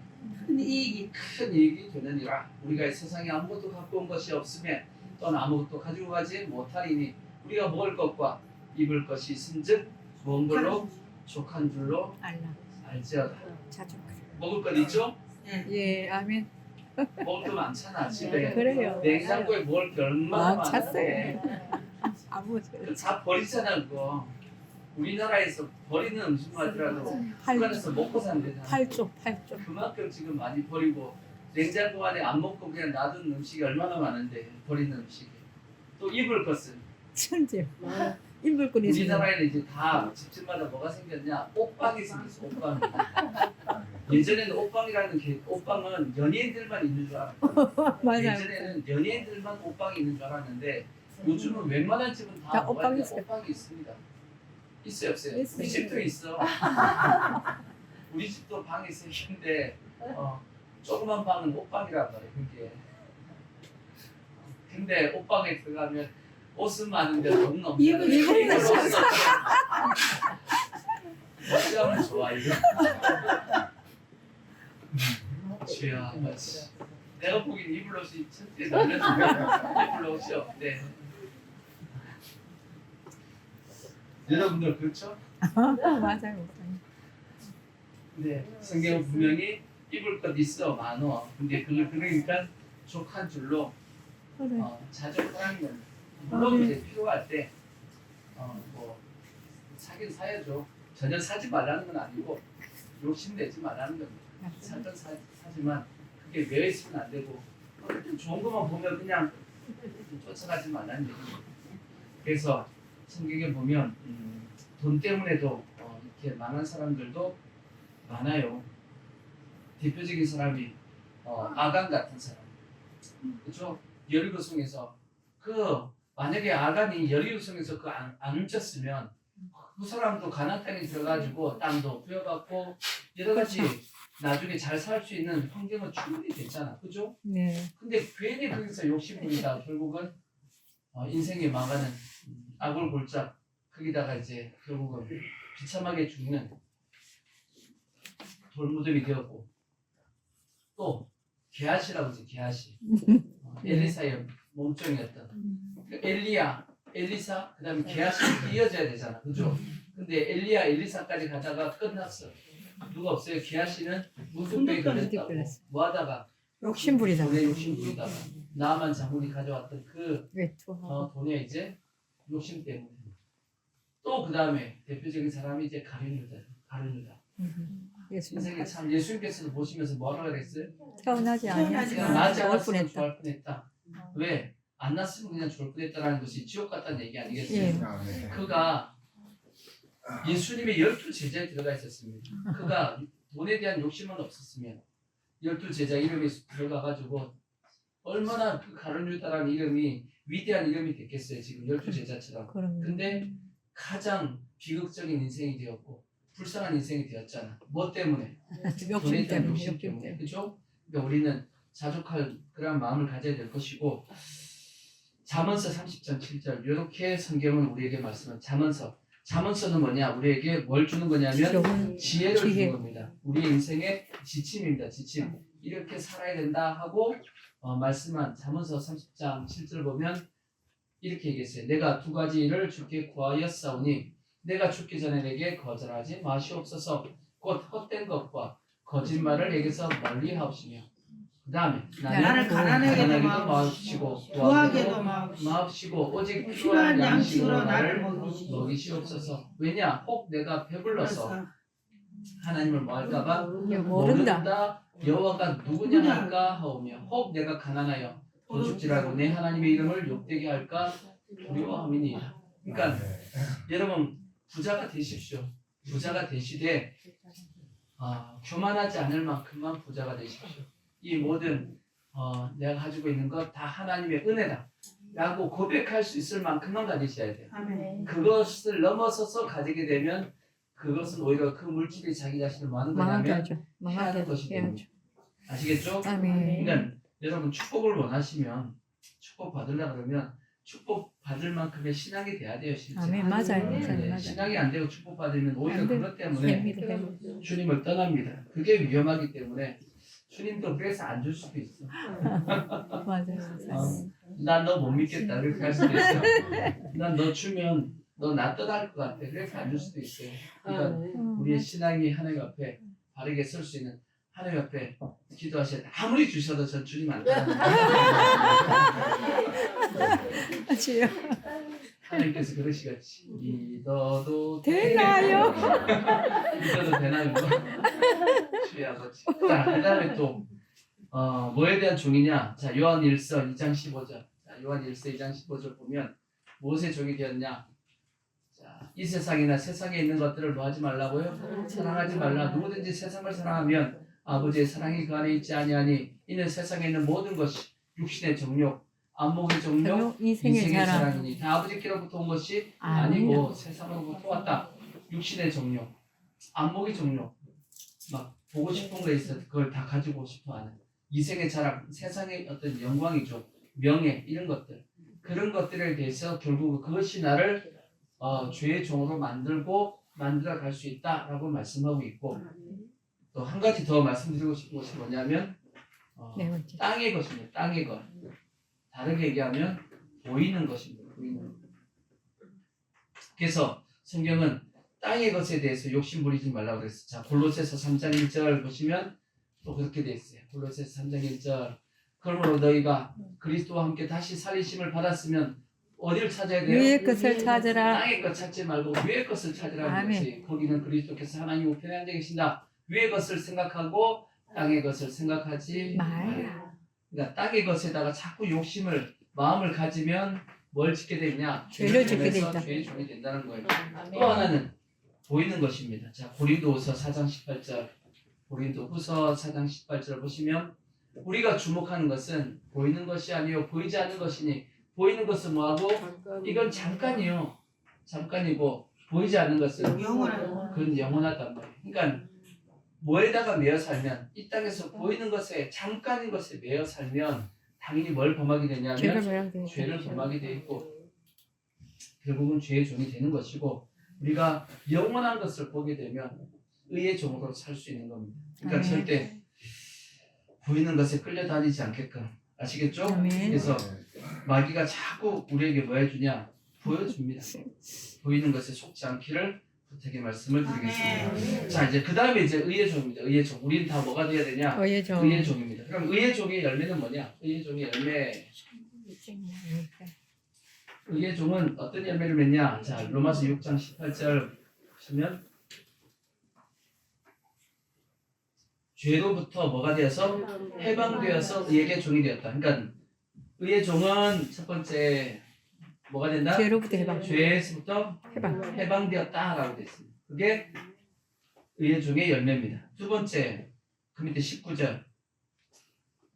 큰 이익이 큰 이익이 되느니라. 우리가 이 세상에 아무것도 갖고 온 것이 없으면 또는 아무것도 가지고 가지 못하리니 우리가 먹을 것과 입을 것이 있은즉 먼 걸로 족한 줄로 알라. 알지어다. 자주. 먹을 것 있죠? 예, 아멘. 먹을 거 많잖아 집에. 그래요. 냉장고에 먹을 게 얼마나 막 많은데 아무 그거 다 버리잖아 그거. 우리나라에서 버리는 음식만이라도 북한에서 먹고 산대잖아. 8조. 그만큼 지금 많이 버리고 냉장고 안에 안 먹고 그냥 놔둔 음식이 얼마나 많은데 버리는 음식이. 또 입을 것은 천재. 입을 거 있어요. 우리나라에는 이제 다 집집마다 뭐가 생겼냐? 옷방이 생겼어. 옷방이. 예전에는 옷방이라는 게 옷방은 연예인들만 있는 줄 알았고 맞아요. 예전에는 연예인들만 옷방이 있는 줄 알았는데 요즘은 웬만한 집은 다 다 뭐가 옷방이 있냐? 있어요. 옷방이 있습니다. 있어요 없어요? 있어요. 우리 집도 있어. 우리 집도 방이 세 개인데 조그만 방은 옷방이란 말이에요. 그게. 근데 옷방에 들어가면 옷은 많은데 돈은 없는 입은 어찌하면 좋아 이거. 주야 마치 내가 보기엔 이불 옷이 천지에 날려주면 이불 옷이 없대. 여러분들 그렇죠? 맞아요. 근데 성경은 분명히 입을 것 있어 많어. 근데 그걸 그러니까 족한 줄로 그래. 자족하는 건 물론 이제 필요할 때 뭐 사긴 사야죠. 전혀 사지 말라는 건 아니고 욕심내지 말라는 겁니다. 살던 사지만 그게 매여 있으면 안 되고 좀 좋은 것만 보면 그냥 쫓아가지 말라는 얘기입니다. 그래서 성경에 보면 돈 때문에도 이렇게 망한 사람들도 많아요. 대표적인 사람이 아간 같은 사람. 그렇죠? 여리고성에서 만약에 아간이 여리고성에서 안 훔쳤으면 그 사람도 가나안 땅에 들어가지고 땅도 부여받고 여러 가지 나중에 잘 살 수 있는 환경은 충분히 됐잖아, 그죠? 네. 근데 괜히 거기서 욕심부리다 결국은 인생이 망하는 아골골짝 거기다가 이제 결국은 비참하게 죽는 돌무덤이 되었고 또 게하시라고 하죠, 게하시. 엘리사의 몸종이었던 엘리야, 엘리사, 그 다음에 게하시 이어져야 되잖아, 그죠? 근데 엘리야, 엘리사까지 가다가 끝났어. 누가 없어요? 게하시는 문득병이 걸렸다고. 뭐하다가? 욕심부리다. 돈에 욕심부리다가 나만 장군이 가져왔던 그 외투하고. 돈에 이제 욕심 때문에. 또 그 다음에 대표적인 사람이 이제 가룟유다. 인생에 참 예수님께서도 보시면서 뭐라고 그랬어요? 태어나지 그냥 아니하지만 나지 좋을 않았으면 뻔했다. 좋을 뻔했다. 왜? 안 났으면 그냥 좋을 뻔했다라는 것이 지옥 같다는 얘기 아니겠어요? 예. 그가 예수님의 12제자에 들어가 있었습니다. 그가 돈에 대한 욕심은 없었으면 12제자 이름이 들어가가지고 얼마나 그 가룟유다라는 이름이 위대한 이름이 됐겠어요. 지금 12제자처럼. 근데 가장 비극적인 인생이 되었고 불쌍한 인생이 되었잖아. 뭐 때문에? 돈에 욕심 대한 때문에. 욕심 때문에. 그죠? 그러니까 우리는 자족할 그런 마음을 가져야 될 것이고 잠언서 30장 7절 이렇게 성경은 우리에게 말씀은 잠언서는 뭐냐? 우리에게 뭘 주는 거냐면 지혜를 주는 겁니다. 우리의 인생의 지침입니다. 지침. 이렇게 살아야 된다 하고 말씀한 잠언서 30장 7절 보면 이렇게 얘기했어요. 내가 두 가지를 주께 구하였사오니 내가 죽기 전에 내게 거절하지 마시옵소서. 곧 헛된 것과 거짓말을 내게서 멀리하옵시며 그 다음에 나를 가난하게도 마옵시고 구하게도 마옵시고 오직 필요한 필요한 양식으로 양식으로 나를 나를 먹이시옵소서. 왜냐? 혹 내가 배불러서 하나님을 뭐 할까봐 모른다. 여호와가 누구냐 할까 하오며 혹 내가 가난하여 도둑질하고 내 하나님의 이름을 욕되게 할까 두려워함이니이다. 그러니까 여러분 부자가 되십시오. 부자가 되시되 교만하지 않을 만큼만 부자가 되십시오. 이 모든 내가 가지고 있는 것 다 하나님의 은혜다 라고 고백할 수 있을 만큼만 가지셔야 돼요. 아멘. 그것을 넘어서서 가지게 되면 그것은 오히려 그 물질이 자기 자신을 많은 망하게 거냐면 하죠. 해하는 것이 됩니다. 아시겠죠? 아멘. 그러니까 여러분 축복을 원하시면 축복 받으려고 그러면 축복 받을 만큼의 신앙이 돼야 돼요. 실제. 아멘. 맞아요. 네, 맞아요. 신앙이 안 되고 축복 받으면 오히려 안 돼. 그것 때문에 뱀이다, 뱀. 주님을 떠납니다. 그게 위험하기 때문에 주님도 그래서 안 줄 수도 있어. 맞아요. 난 너 못 믿겠다 이렇게 할 수도 있어. 난 너 주면 너 나 떠날 것 같아. 그래서 안 줄 수도 있어요. 그러니까 우리의 신앙이 하나님 앞에 바르게 설 수 있는 하나님 앞에 기도하셔야 돼. 아무리 주셔도 전 주님 안 떠납니다. 주여. 하나님께서 그러시겠지. 믿어도 되나요? 믿어도 되나요? 주의 아버지. 자, 그 다음에 또 뭐에 대한 종이냐? 자, 요한 1서 2장 15절. 자, 요한 1서 2장 15절 보면 무엇의 종이 되었냐? 자, 이 세상이나 세상에 있는 것들을 뭐 하지 말라고요? 사랑하지 말라. 누구든지 세상을 사랑하면 아버지의 사랑이 그 안에 있지 아니하니 이는 세상에 있는 모든 것이 육신의 정욕, 안목의 정욕, 인생의 자랑. 사랑이니 다 아버지께로부터 온 것이 아니고 세상으로부터 왔다. 육신의 정욕, 안목의 정욕, 막 보고 싶은 거 있어 그걸 다 가지고 싶어하는 이생의 자랑, 세상의 어떤 영광이죠, 명예 이런 것들, 그런 것들에 대해서 결국 그것이 나를 죄의 종으로 만들어 갈 수 있다라고 말씀하고 있고 또 한 가지 더 말씀드리고 싶은 것이 뭐냐면 네 번째. 땅의 것입니다. 땅의 것. 다르게 얘기하면 보이는 것입니다. 보이는 것. 그래서 성경은 땅의 것에 대해서 욕심 부리지 말라고 그랬어요. 자, 골로새서 3장 1절 보시면 또 그렇게 돼 있어요. 골로새서 3장 1절. 그러므로 너희가 그리스도와 함께 다시 살리심을 받았으면 어디를 찾아야 돼요? 위의 것을 찾으라. 땅의 것 찾지 말고 위의 것을 찾으라는 아멘. 것이 거기는 그리스도께서 하나님 우편에 앉아 계신다. 위의 것을 생각하고 땅의 것을 생각하지 말라. 그러니까 땅의 것에다가 자꾸 마음을 가지면 뭘 짓게 되냐? 죄를 짓게 되면서 된다. 죄의 종이 된다는 거예요. 또 하나는 보이는 것입니다. 자, 고린도후서 4장 18절. 고린도후서 4장 18절 보시면 우리가 주목하는 것은 보이는 것이 아니요 보이지 않는 것이니 보이는 것은 뭐하고 이건 잠깐이요 잠깐이고 보이지 않는 것은 영원한 그건 영원하단 말이에요. 그러니까 뭐에다가 매여 살면 이 땅에서 보이는 것에 잠깐인 것에 매여 살면 당연히 뭘 범하게 죄를 되냐면 범하게 죄를 범하게 돼 있고 결국은 죄의 종이 되는 것이고 우리가 영원한 것을 보게 되면 의의 종으로 살 수 있는 겁니다. 그러니까 아멘. 절대 보이는 것에 끌려다니지 않게끔 아시겠죠? 아멘. 그래서 마귀가 자꾸 우리에게 뭐 해주냐 보여줍니다. 보이는 것에 속지 않기를 부탁의 말씀을 드리겠습니다. 아멘. 자 이제 그 다음에 이제 의의 종입니다. 의의 종. 우리는 다 뭐가 돼야 되냐? 의의 종. 의의 종입니다. 그럼 의의 종의 열매는 뭐냐? 의의 종의 열매. 의의 종은 어떤 열매를 맺냐? 자 로마서 6장 18절 보시면 죄로부터 뭐가 되어서 해방되어서 의에게 종이 되었다. 그러니까 의의 종은 첫 번째 뭐가 된다? 죄로부터 해방. 죄에서부터 해방. 해방되었다라고 되어 있습니다. 그게 의의 종의 열매입니다. 두 번째 그 밑에 19절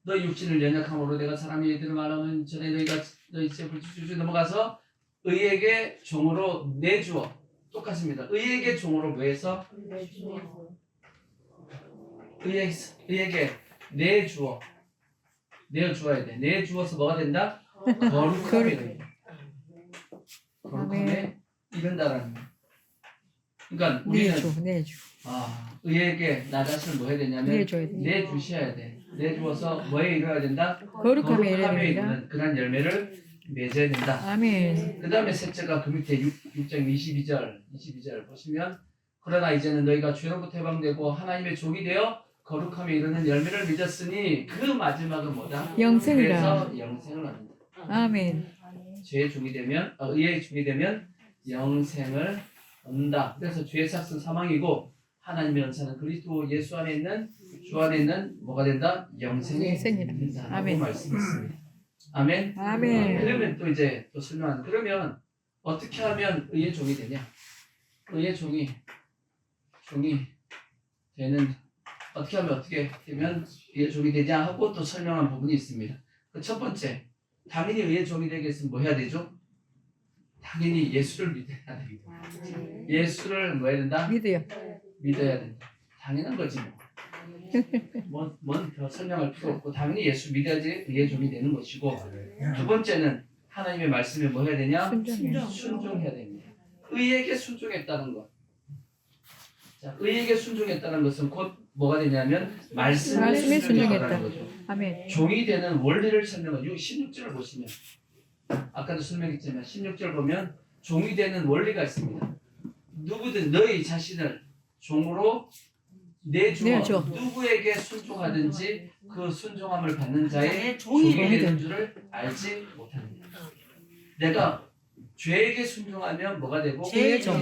너희 육신을 연약함으로 내가 사람이 얘들을 말하는 전에 너희가 너희 제 불주주 넘어가서 의에게 종으로 내주어 똑같습니다. 의에게 종으로 뭐해서 의에게 내주어 내어주어야 돼. 내주어서 뭐가 된다? 거룩함이 된다. 거룩함에 이른다라는 거예요. 그러니까 우리는 내주. 의에게 나 자신을 뭐 해야 되냐면 내줘야 돼. 내주셔야 돼. 내주어서 뭐에 이르러야 된다? 거룩함에 이르러야 이르는 그런 열매를 맺어야 된다. 아멘. 그 다음에 셋째가 그 밑에 6장 22절 보시면 그러나 이제는 너희가 죄로부터 해방되고 하나님의 종이 되어 거룩함에 이르는 열매를 맺었으니 그 마지막은 뭐다? 영생이라. 그래서 영생을 얻는다. 아멘. 죄의 종이 되면 의의 종이 되면 영생을 얻는다. 그래서 죄의 삭은 사망이고 하나님의 은사는 그리스도 예수 안에 있는 주 안에 있는 뭐가 된다? 영생이 영생이라. 된다라고 아멘. 말씀했습니다. 아멘. 아멘. 그러면 또 이제 또 설명하는 그러면 어떻게 하면 의의 종이 되냐? 의의 종이 되는 어떻게 하면 어떻게 되면 의의 종이 되냐 하고 또 설명한 부분이 있습니다. 그 첫 번째 당연히 의의 종이 되기 위해서는 뭐 해야 되죠? 당연히 예수를 믿어야 됩니다. 예수를 뭐 해야 된다? 믿어요. 믿어야 된다. 당연한 거지 뭐. 뭔더 설명할 필요 없고 당연히 예수 믿어야지 의의 종이 되는 것이고 두 번째는 하나님의 말씀에 뭐 해야 되냐? 순종해. 순종해야 됩니다. 의에게 순종했다는 것. 자, 의에게 순종했다는 것은 곧 뭐가 되냐면 말씀에 말씀에 순종했다는 순종했다. 거죠. 아멘. 종이 되는 원리를 설명한 16절을 보시면 아까도 설명했지만 16절 보면 종이 되는 원리가 있습니다. 누구든 너희 자신을 종으로 내주어 누구에게 순종하든지 그 순종함을 받는 자의 종이 되는 줄을 알지 못합니다. 내가 죄에게 순종하면 뭐가 되고 죄의 종.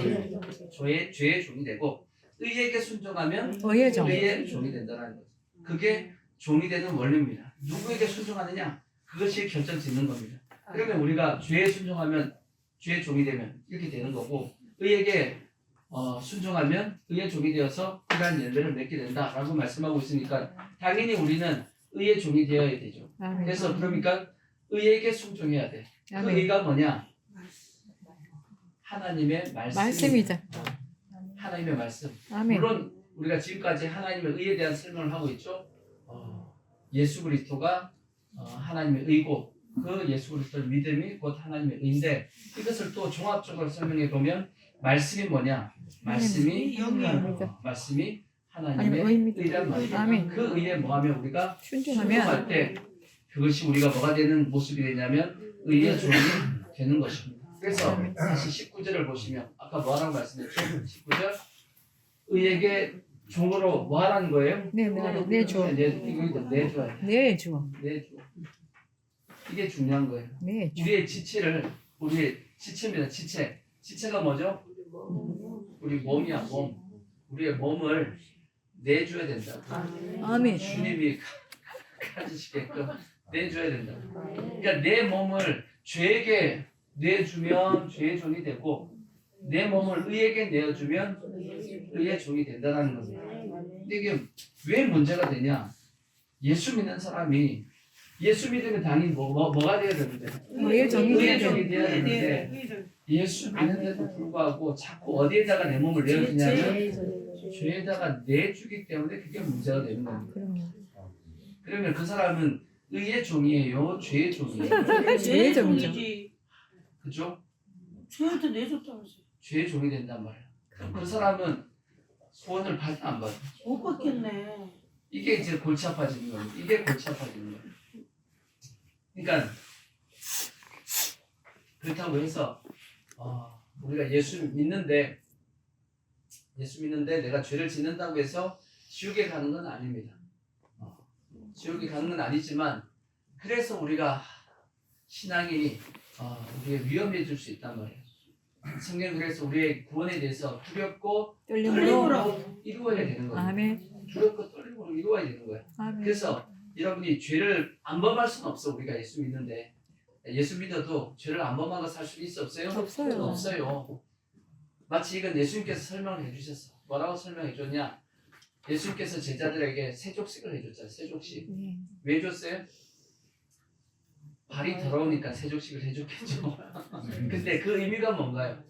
죄의 종이 되고 의에게 순종하면 의의 종. 의의 종이 된다는 거죠. 그게 종이 되는 원리입니다. 누구에게 순종하느냐 그것이 결정짓는 겁니다. 그러면 우리가 죄에 순종하면 죄의 종이 되면 이렇게 되는 거고 의에게 순종하면 의의 종이 되어서 그러한 열매를 맺게 된다라고 말씀하고 있으니까 당연히 우리는 의의 종이 되어야 되죠. 아멘. 그래서 그러니까 의에게 순종해야 돼. 그 아멘. 의가 뭐냐? 하나님의 말씀이다. 하나님의 말씀. 아멘. 물론 우리가 지금까지 하나님의 의에 대한 설명을 하고 있죠. 예수 그리스도가 하나님의 의고 그 예수 그리스도의 믿음이 곧 하나님의 의인데 이것을 또 종합적으로 설명해 보면 말씀이 뭐냐? 말씀이 말씀이 하나님의 의입니다. 의란 말이에요. 아멘. 그 의에 뭐하면 우리가 순종하면 순종할 때 그것이 우리가 뭐가 되는 모습이 되냐면 의의 종이 되는 것입니다. 그래서 다시 19절을 보시면 아까 뭐하라고 말씀했죠? 19절 의에게 종으로 뭐하라는 거예요? 내줘. 이거 내줘야 돼. 내줘. 내줘. 이게 중요한 거예요. 내줘. 우리의 지체입니다. 지체가 뭐죠? 우리 몸이야 몸. 우리의 몸을 내줘야 된다. 아멘. 주님이 가지시게끔 내줘야 된다. 그러니까 내 몸을 죄에게 내주면 죄의 종이 되고 내 몸을 의에게 내어주면 의의 종이 된다는 겁니다. 근데 이게 왜 문제가 되냐? 예수 믿는 사람이 예수 믿으면 당연히 뭐가 돼야 되는데 의의 종이 의의 돼야 종이 돼야 되는데 예수 믿는데도 불구하고 자꾸 어디에다가 내 몸을 내어주냐면 죄에다가 내주기 때문에 그게 문제가 되는 겁니다. 그럼요. 그러면 그 사람은 의의 종이에요, 죄의 종이에요, 죄의 종이죠. 종이지. 그죠? 죄한테 내줬다면서. 죄의 종이 된단 말이야. 그럼 그 사람은 소원을 받나 안 받아? 못 받겠네. 이게 이제 골치 아파지는 거예요. 이게 골치 아파지는 거예요. 그러니까 그렇다고 해서 우리가 예수 믿는데 내가 죄를 짓는다고 해서 지옥에 가는 건 아닙니다. 지옥에 가는 건 아니지만 그래서 우리가 신앙이 우리의 위험해질 수 있단 말이에요. 성경은 그래서 우리의 구원에 대해서 두렵고 떨림으로 이루어야 되는 거예요. 아멘. 두렵고 떨림으로 이루어야 되는 거예요. 아멘. 그래서 여러분이 죄를 안 범할 수는 없어. 우리가 예수 믿는데 예수 믿어도 죄를 안 범하고 살 수 있어 없어요? 없어요. 없어요. 마치 이건 예수님께서 설명을 해주셨어. 뭐라고 설명해 줬냐? 예수님께서 제자들에게 세족식을 해줬잖아요. 세족식. 네. 왜 줬어요? 발이 더러우니까 세족식을 해줬겠죠. 근데 그 의미가 뭔가요?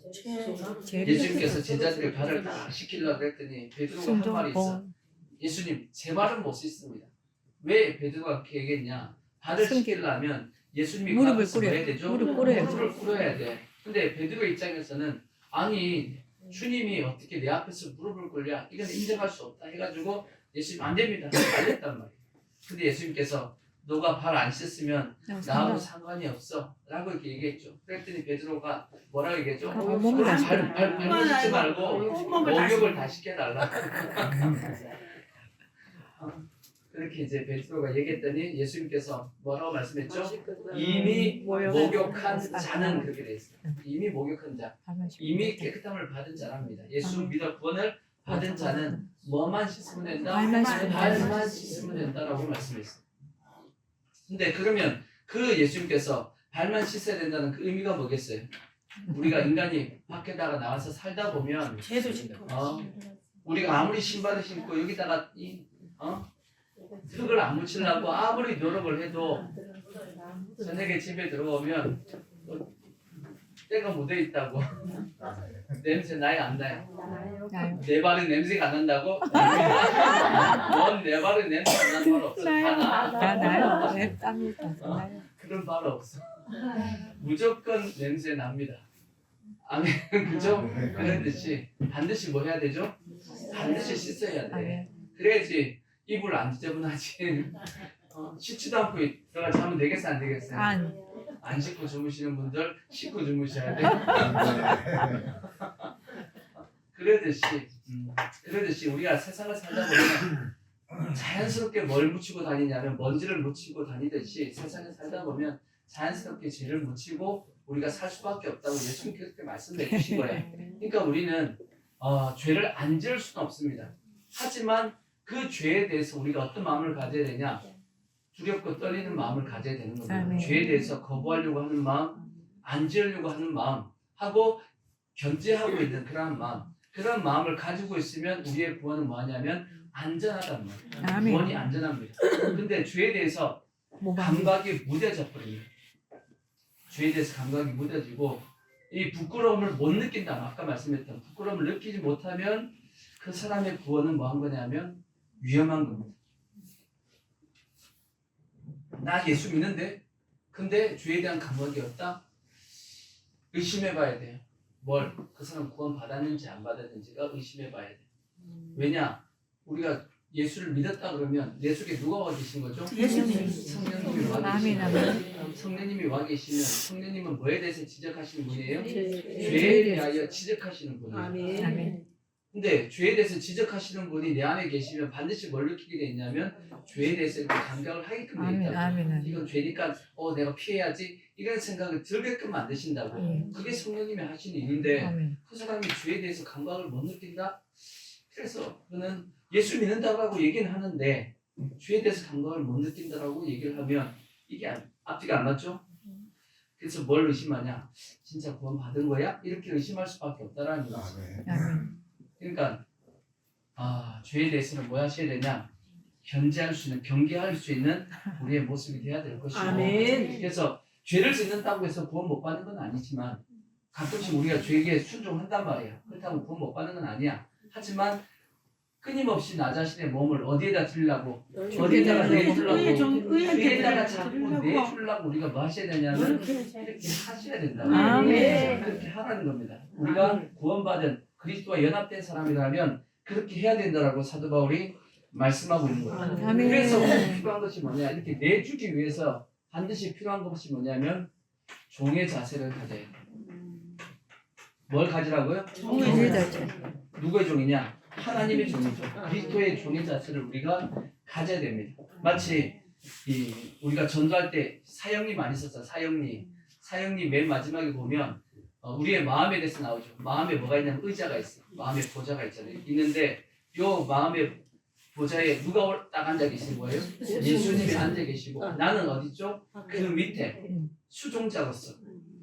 예수님께서 제자들의 발을 다 씻기려고 했더니 베드로가 한 말이 있어. 예수님, 제 발은 못 씻습니다. 왜 베드로가 그렇게 얘기했냐? 발을 씻기려면 예수님이 무릎을 꿇어야 꿇어요. 되죠? 무릎 꿇어요. 무릎을 꿇어야 돼. 근데 베드로 입장에서는 아니 주님이 어떻게 내 앞에서 무릎을 꿇냐? 이건 인정할 수 없다 해가지고 예수님 안 됩니다. 말렸단 말이에요. 근데 예수님께서 너가 발 안 씻으면 나하고 상관이 없어 라고 이렇게 얘기했죠. 그랬더니 베드로가 뭐라고 얘기했죠? 몸을 다 씻겨라. 발 씻지 말고 목욕을 다 시켜달라. 그렇게 이제 베드로가 얘기했더니 예수님께서 뭐라고 말씀했죠? 이미 목욕한 자는 그렇게 돼 있어요. 이미 목욕한 자, 이미 깨끗함을 받은 자랍니다. 예수 믿어 구원을 받은 자는 뭐만 씻으면 된다? 발만 씻으면 된다라고 말씀했어요. 근데 그러면 그 예수님께서 발만 씻어야 된다는 그 의미가 뭐겠어요? 우리가 인간이 밖에다가 나와서 살다 보면 죄도 짓고. 우리가 아무리 신발을 신고 여기다가 흙을 안 묻히려고 아무리 노력을 해도 저녁에 집에 들어오면 때가 묻어 있다고 냄새 나요 안 나요? 내 발은 냄새가 안 난다고? 넌 내 발은 냄새 안 나는 발 없어. 다 나요. 네, 땀이 다 나요. 그런 발 없어. 무조건 냄새 납니다. 아멘. 그죠? 그런 듯이 반드시 뭐 해야 되죠? 반드시 씻어야 돼. 그래야지 이불 안 지저분하지. 씻지도 않고 들어가 자면 되겠어 안 되겠어요? 안 씻고 주무시는 분들 씻고 주무셔야 돼. 그러듯이 우리가 세상을 살다 보면 자연스럽게 뭘 묻히고 다니냐면 먼지를 묻히고 다니듯이 세상에 살다 보면 자연스럽게 죄를 묻히고 우리가 살 수밖에 없다고 예수님께서 그렇게 말씀해 주신 거예요. 그러니까 우리는 죄를 안 지을 수는 없습니다. 하지만 그 죄에 대해서 우리가 어떤 마음을 가져야 되냐? 두렵고 떨리는 마음을 가져야 되는 겁니다. 아멘. 죄에 대해서 거부하려고 하는 마음, 안 지으려고 하는 마음, 하고 견제하고 있는 그런 마음을 가지고 있으면 우리의 구원은 뭐냐면 안전하단 말이에요. 아멘. 구원이 안전합니다. 근데 죄에 대해서 감각이 무뎌져 버립니다. 죄에 대해서 감각이 무뎌지고 이 부끄러움을 못 느낀다. 아까 말씀했던 부끄러움을 느끼지 못하면 그 사람의 구원은 뭐 한 거냐면 위험한 겁니다. 나 예수 믿는데 근데 죄에 대한 감각이 없다? 의심해 봐야 돼요. 뭘? 그 사람 구원 받았는지 안 받았는지가 의심해 봐야 돼. 왜냐? 우리가 예수를 믿었다 그러면 내 속에 누가 와 계신 거죠? 예수님. 성령님이 와 계시면 성령님이 와 계시면 성령님은 뭐에 대해서 지적하시는 분이에요? 죄에 대하여 지적하시는 분이에요. 아멘. 근데 죄에 대해서 지적하시는 분이 내 안에 계시면 반드시 뭘 느끼게 돼 있냐면 죄에 대해서 감각을 하게끔 돼 있다고. 아멘. 이건 죄니까 내가 피해야지 이런 생각을 들게끔 만드신다고. 그게 성령님이 하시는 일인데 아멘. 그 사람이 죄에 대해서 감각을 못 느낀다? 그래서 그는 예수 믿는다고 얘기는 하는데 죄에 대해서 감각을 못 느낀다라고 얘기를 하면 이게 앞뒤가 안 맞죠? 그래서 뭘 의심하냐? 진짜 구원 받은 거야? 이렇게 의심할 수밖에 없다라는 거죠. 아멘. 그러니까 죄에 대해서는 뭐 하셔야 되냐? 견제할 수 있는, 경계할 수 있는 우리의 모습이 돼야 될 것이고. 아멘. 그래서 죄를 짓는다고 해서 구원 못 받는 건 아니지만 가끔씩 우리가 죄에게 순종한단 말이에요. 그렇다고 구원 못 받는 건 아니야. 하지만 끊임없이 나 자신의 몸을 어디에다 드리려고, 어디에다가 내주려고, 위에다가 자꾸 내주려고 우리가 뭐 하셔야 되냐면 이렇게 하셔야 된다. 아멘. 그렇게 하라는 겁니다. 우리가 구원받은 그리스도와 연합된 사람이라면 그렇게 해야 된다라고 사도 바울이 말씀하고 있는 거예요. 아멘. 그래서 우리가 필요한 것이 뭐냐? 이렇게 내주기 위해서 반드시 필요한 것이 뭐냐면 종의 자세를 가져야 돼요. 뭘 가지라고요? 종의 자세. 누구의 종이냐? 하나님의 종이죠. 그리스도의 종의 자세를 우리가 가져야 됩니다. 마치 우리가 전도할 때 사형리 많이 썼잖아요. 사형리 맨 마지막에 보면 우리의 마음에 대해서 나오죠. 마음에 뭐가 있냐면 의자가 있어. 마음의 보좌가 있잖아요. 있는데 요 마음의 보좌에 누가 딱 앉아 계신 거예요? 예수님이 앉아 계시고 나는 어디죠? 그 밑에 수종자로서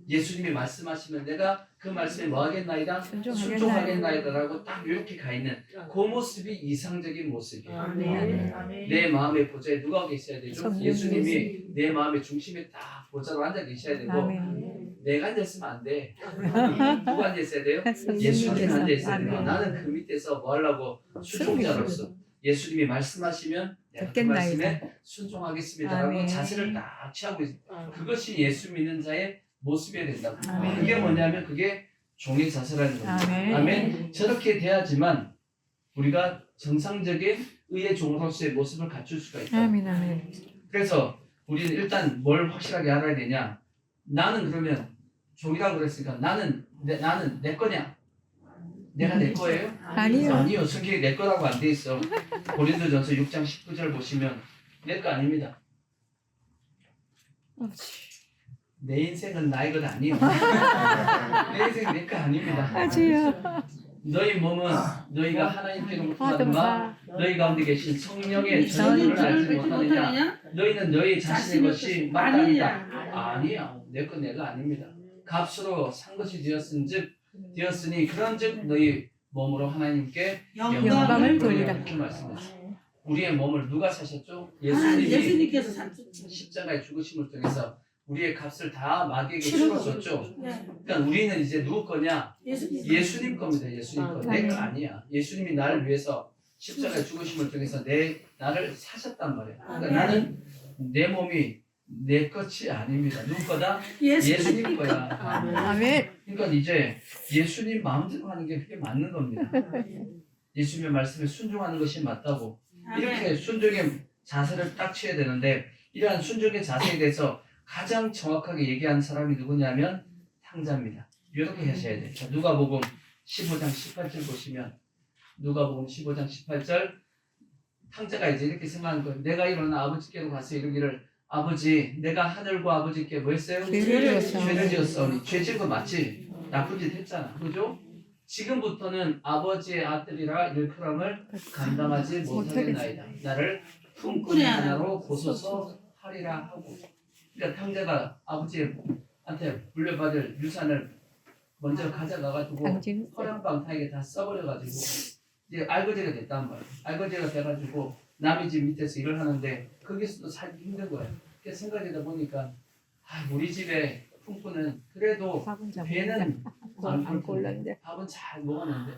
예수님이 말씀하시면 내가 그 말씀에 뭐 하겠나이다? 순종하겠나이다라고 딱 이렇게 가 있는 그 모습이 이상적인 모습이에요. 아멘. 내 마음의 보좌에 누가 계셔야 되죠? 성령 예수님이 내 마음의 중심에 딱 보좌로 앉아 계셔야 되고 아멘. 내가 앉아있으면 안 돼. 누가 앉아있어야 돼요? 예수님이 앉아있어야 돼요. 아멘. 나는 그 밑에서 뭐 하려고? 수종자로서 예수님이 말씀하시면 내가 그 듣겠나이다. 말씀에 순종하겠습니다라고 아멘. 자세를 딱 취하고 있어요. 그것이 예수 믿는 자의 모습이 된다고. 아멘. 그게 뭐냐면 그게 종의 자세라는 겁니다. 아멘. 아멘. 저렇게 돼야지만 우리가 정상적인 의의 종으로서의 모습을 갖출 수가 있다. 아멘. 아멘. 그래서 우리는 일단 뭘 확실하게 알아야 되냐? 나는 그러면 종이라고 그랬으니까 나는 내 거냐? 내가 내 거예요? 아니요. 아니요. 성경에 내 거라고 안 돼 있어. 고린도전서 6장 19절 보시면 내 거 아닙니다. 내 인생은 나의 것 아니요. 내 인생 내 거 아닙니다. 아주요. 너희 몸은 너희가 하나님께로부터 받은 바 너희 가운데 계신 성령의 전율을 전율을 알지 못하느냐? 너희는 너희 자신의 것이 마땅이다. 아니야. 내 거 내가 아닙니다. 값으로 산 것이 되었으니 그런즉 너희 몸으로 하나님께 영광을 돌리라. 이렇게 말씀했어요. 우리의 몸을 누가 사셨죠? 예수님께서 샀죠. 십자가의 죽으심을 통해서 우리의 값을 다 마귀에게 치러줬죠. 그러니까 우리는 이제 누구 거냐? 예수님 겁니다. 예수님 거. 내 거 아니야. 예수님이 나를 위해서 십자가의 죽으심을 통해서 나를 사셨단 말이야. 그러니까 나는 내 몸이 내 것이 아닙니다. 누구 거다? 예수님 거야. 아멘. 그러니까 이제 예수님 마음대로 하는 게 그게 맞는 겁니다. 예수님의 말씀에 순종하는 것이 맞다고. 이렇게 순종의 자세를 딱 취해야 되는데 이러한 순종의 자세에 대해서 가장 정확하게 얘기하는 사람이 누구냐면 탕자입니다. 이렇게 하셔야 돼요. 누가복음 15장 18절 보시면 누가복음 15장 18절 탕자가 이제 이렇게 생각하는 거예요. 내가 일어나 아버지께로 가서 이르기를 아버지 내가 하늘과 아버지께 뭐 했어요? 죄를 지었사오니. 죄 지은 거 맞지? 나쁜 짓 했잖아. 그죠? 지금부터는 아버지의 아들이라 일컬음을 감당하지 못하겠나이다. 나를 품꾼의 하나로 보소서 하리라 하고. 그러니까 탕자가 아버지한테 물려받을 유산을 먼저 가져가가지고 허랑방탕하게 다 써버려가지고 이제 알거지가 됐단 말이에요. 알거지가 돼가지고 남의 집 밑에서 일을 하는데 거기서도 살기 힘든 거예요. 그래서 생각하다 보니까 우리 집에 품꾼은 그래도 배는 안 골랐는데 밥은 잘 먹었는데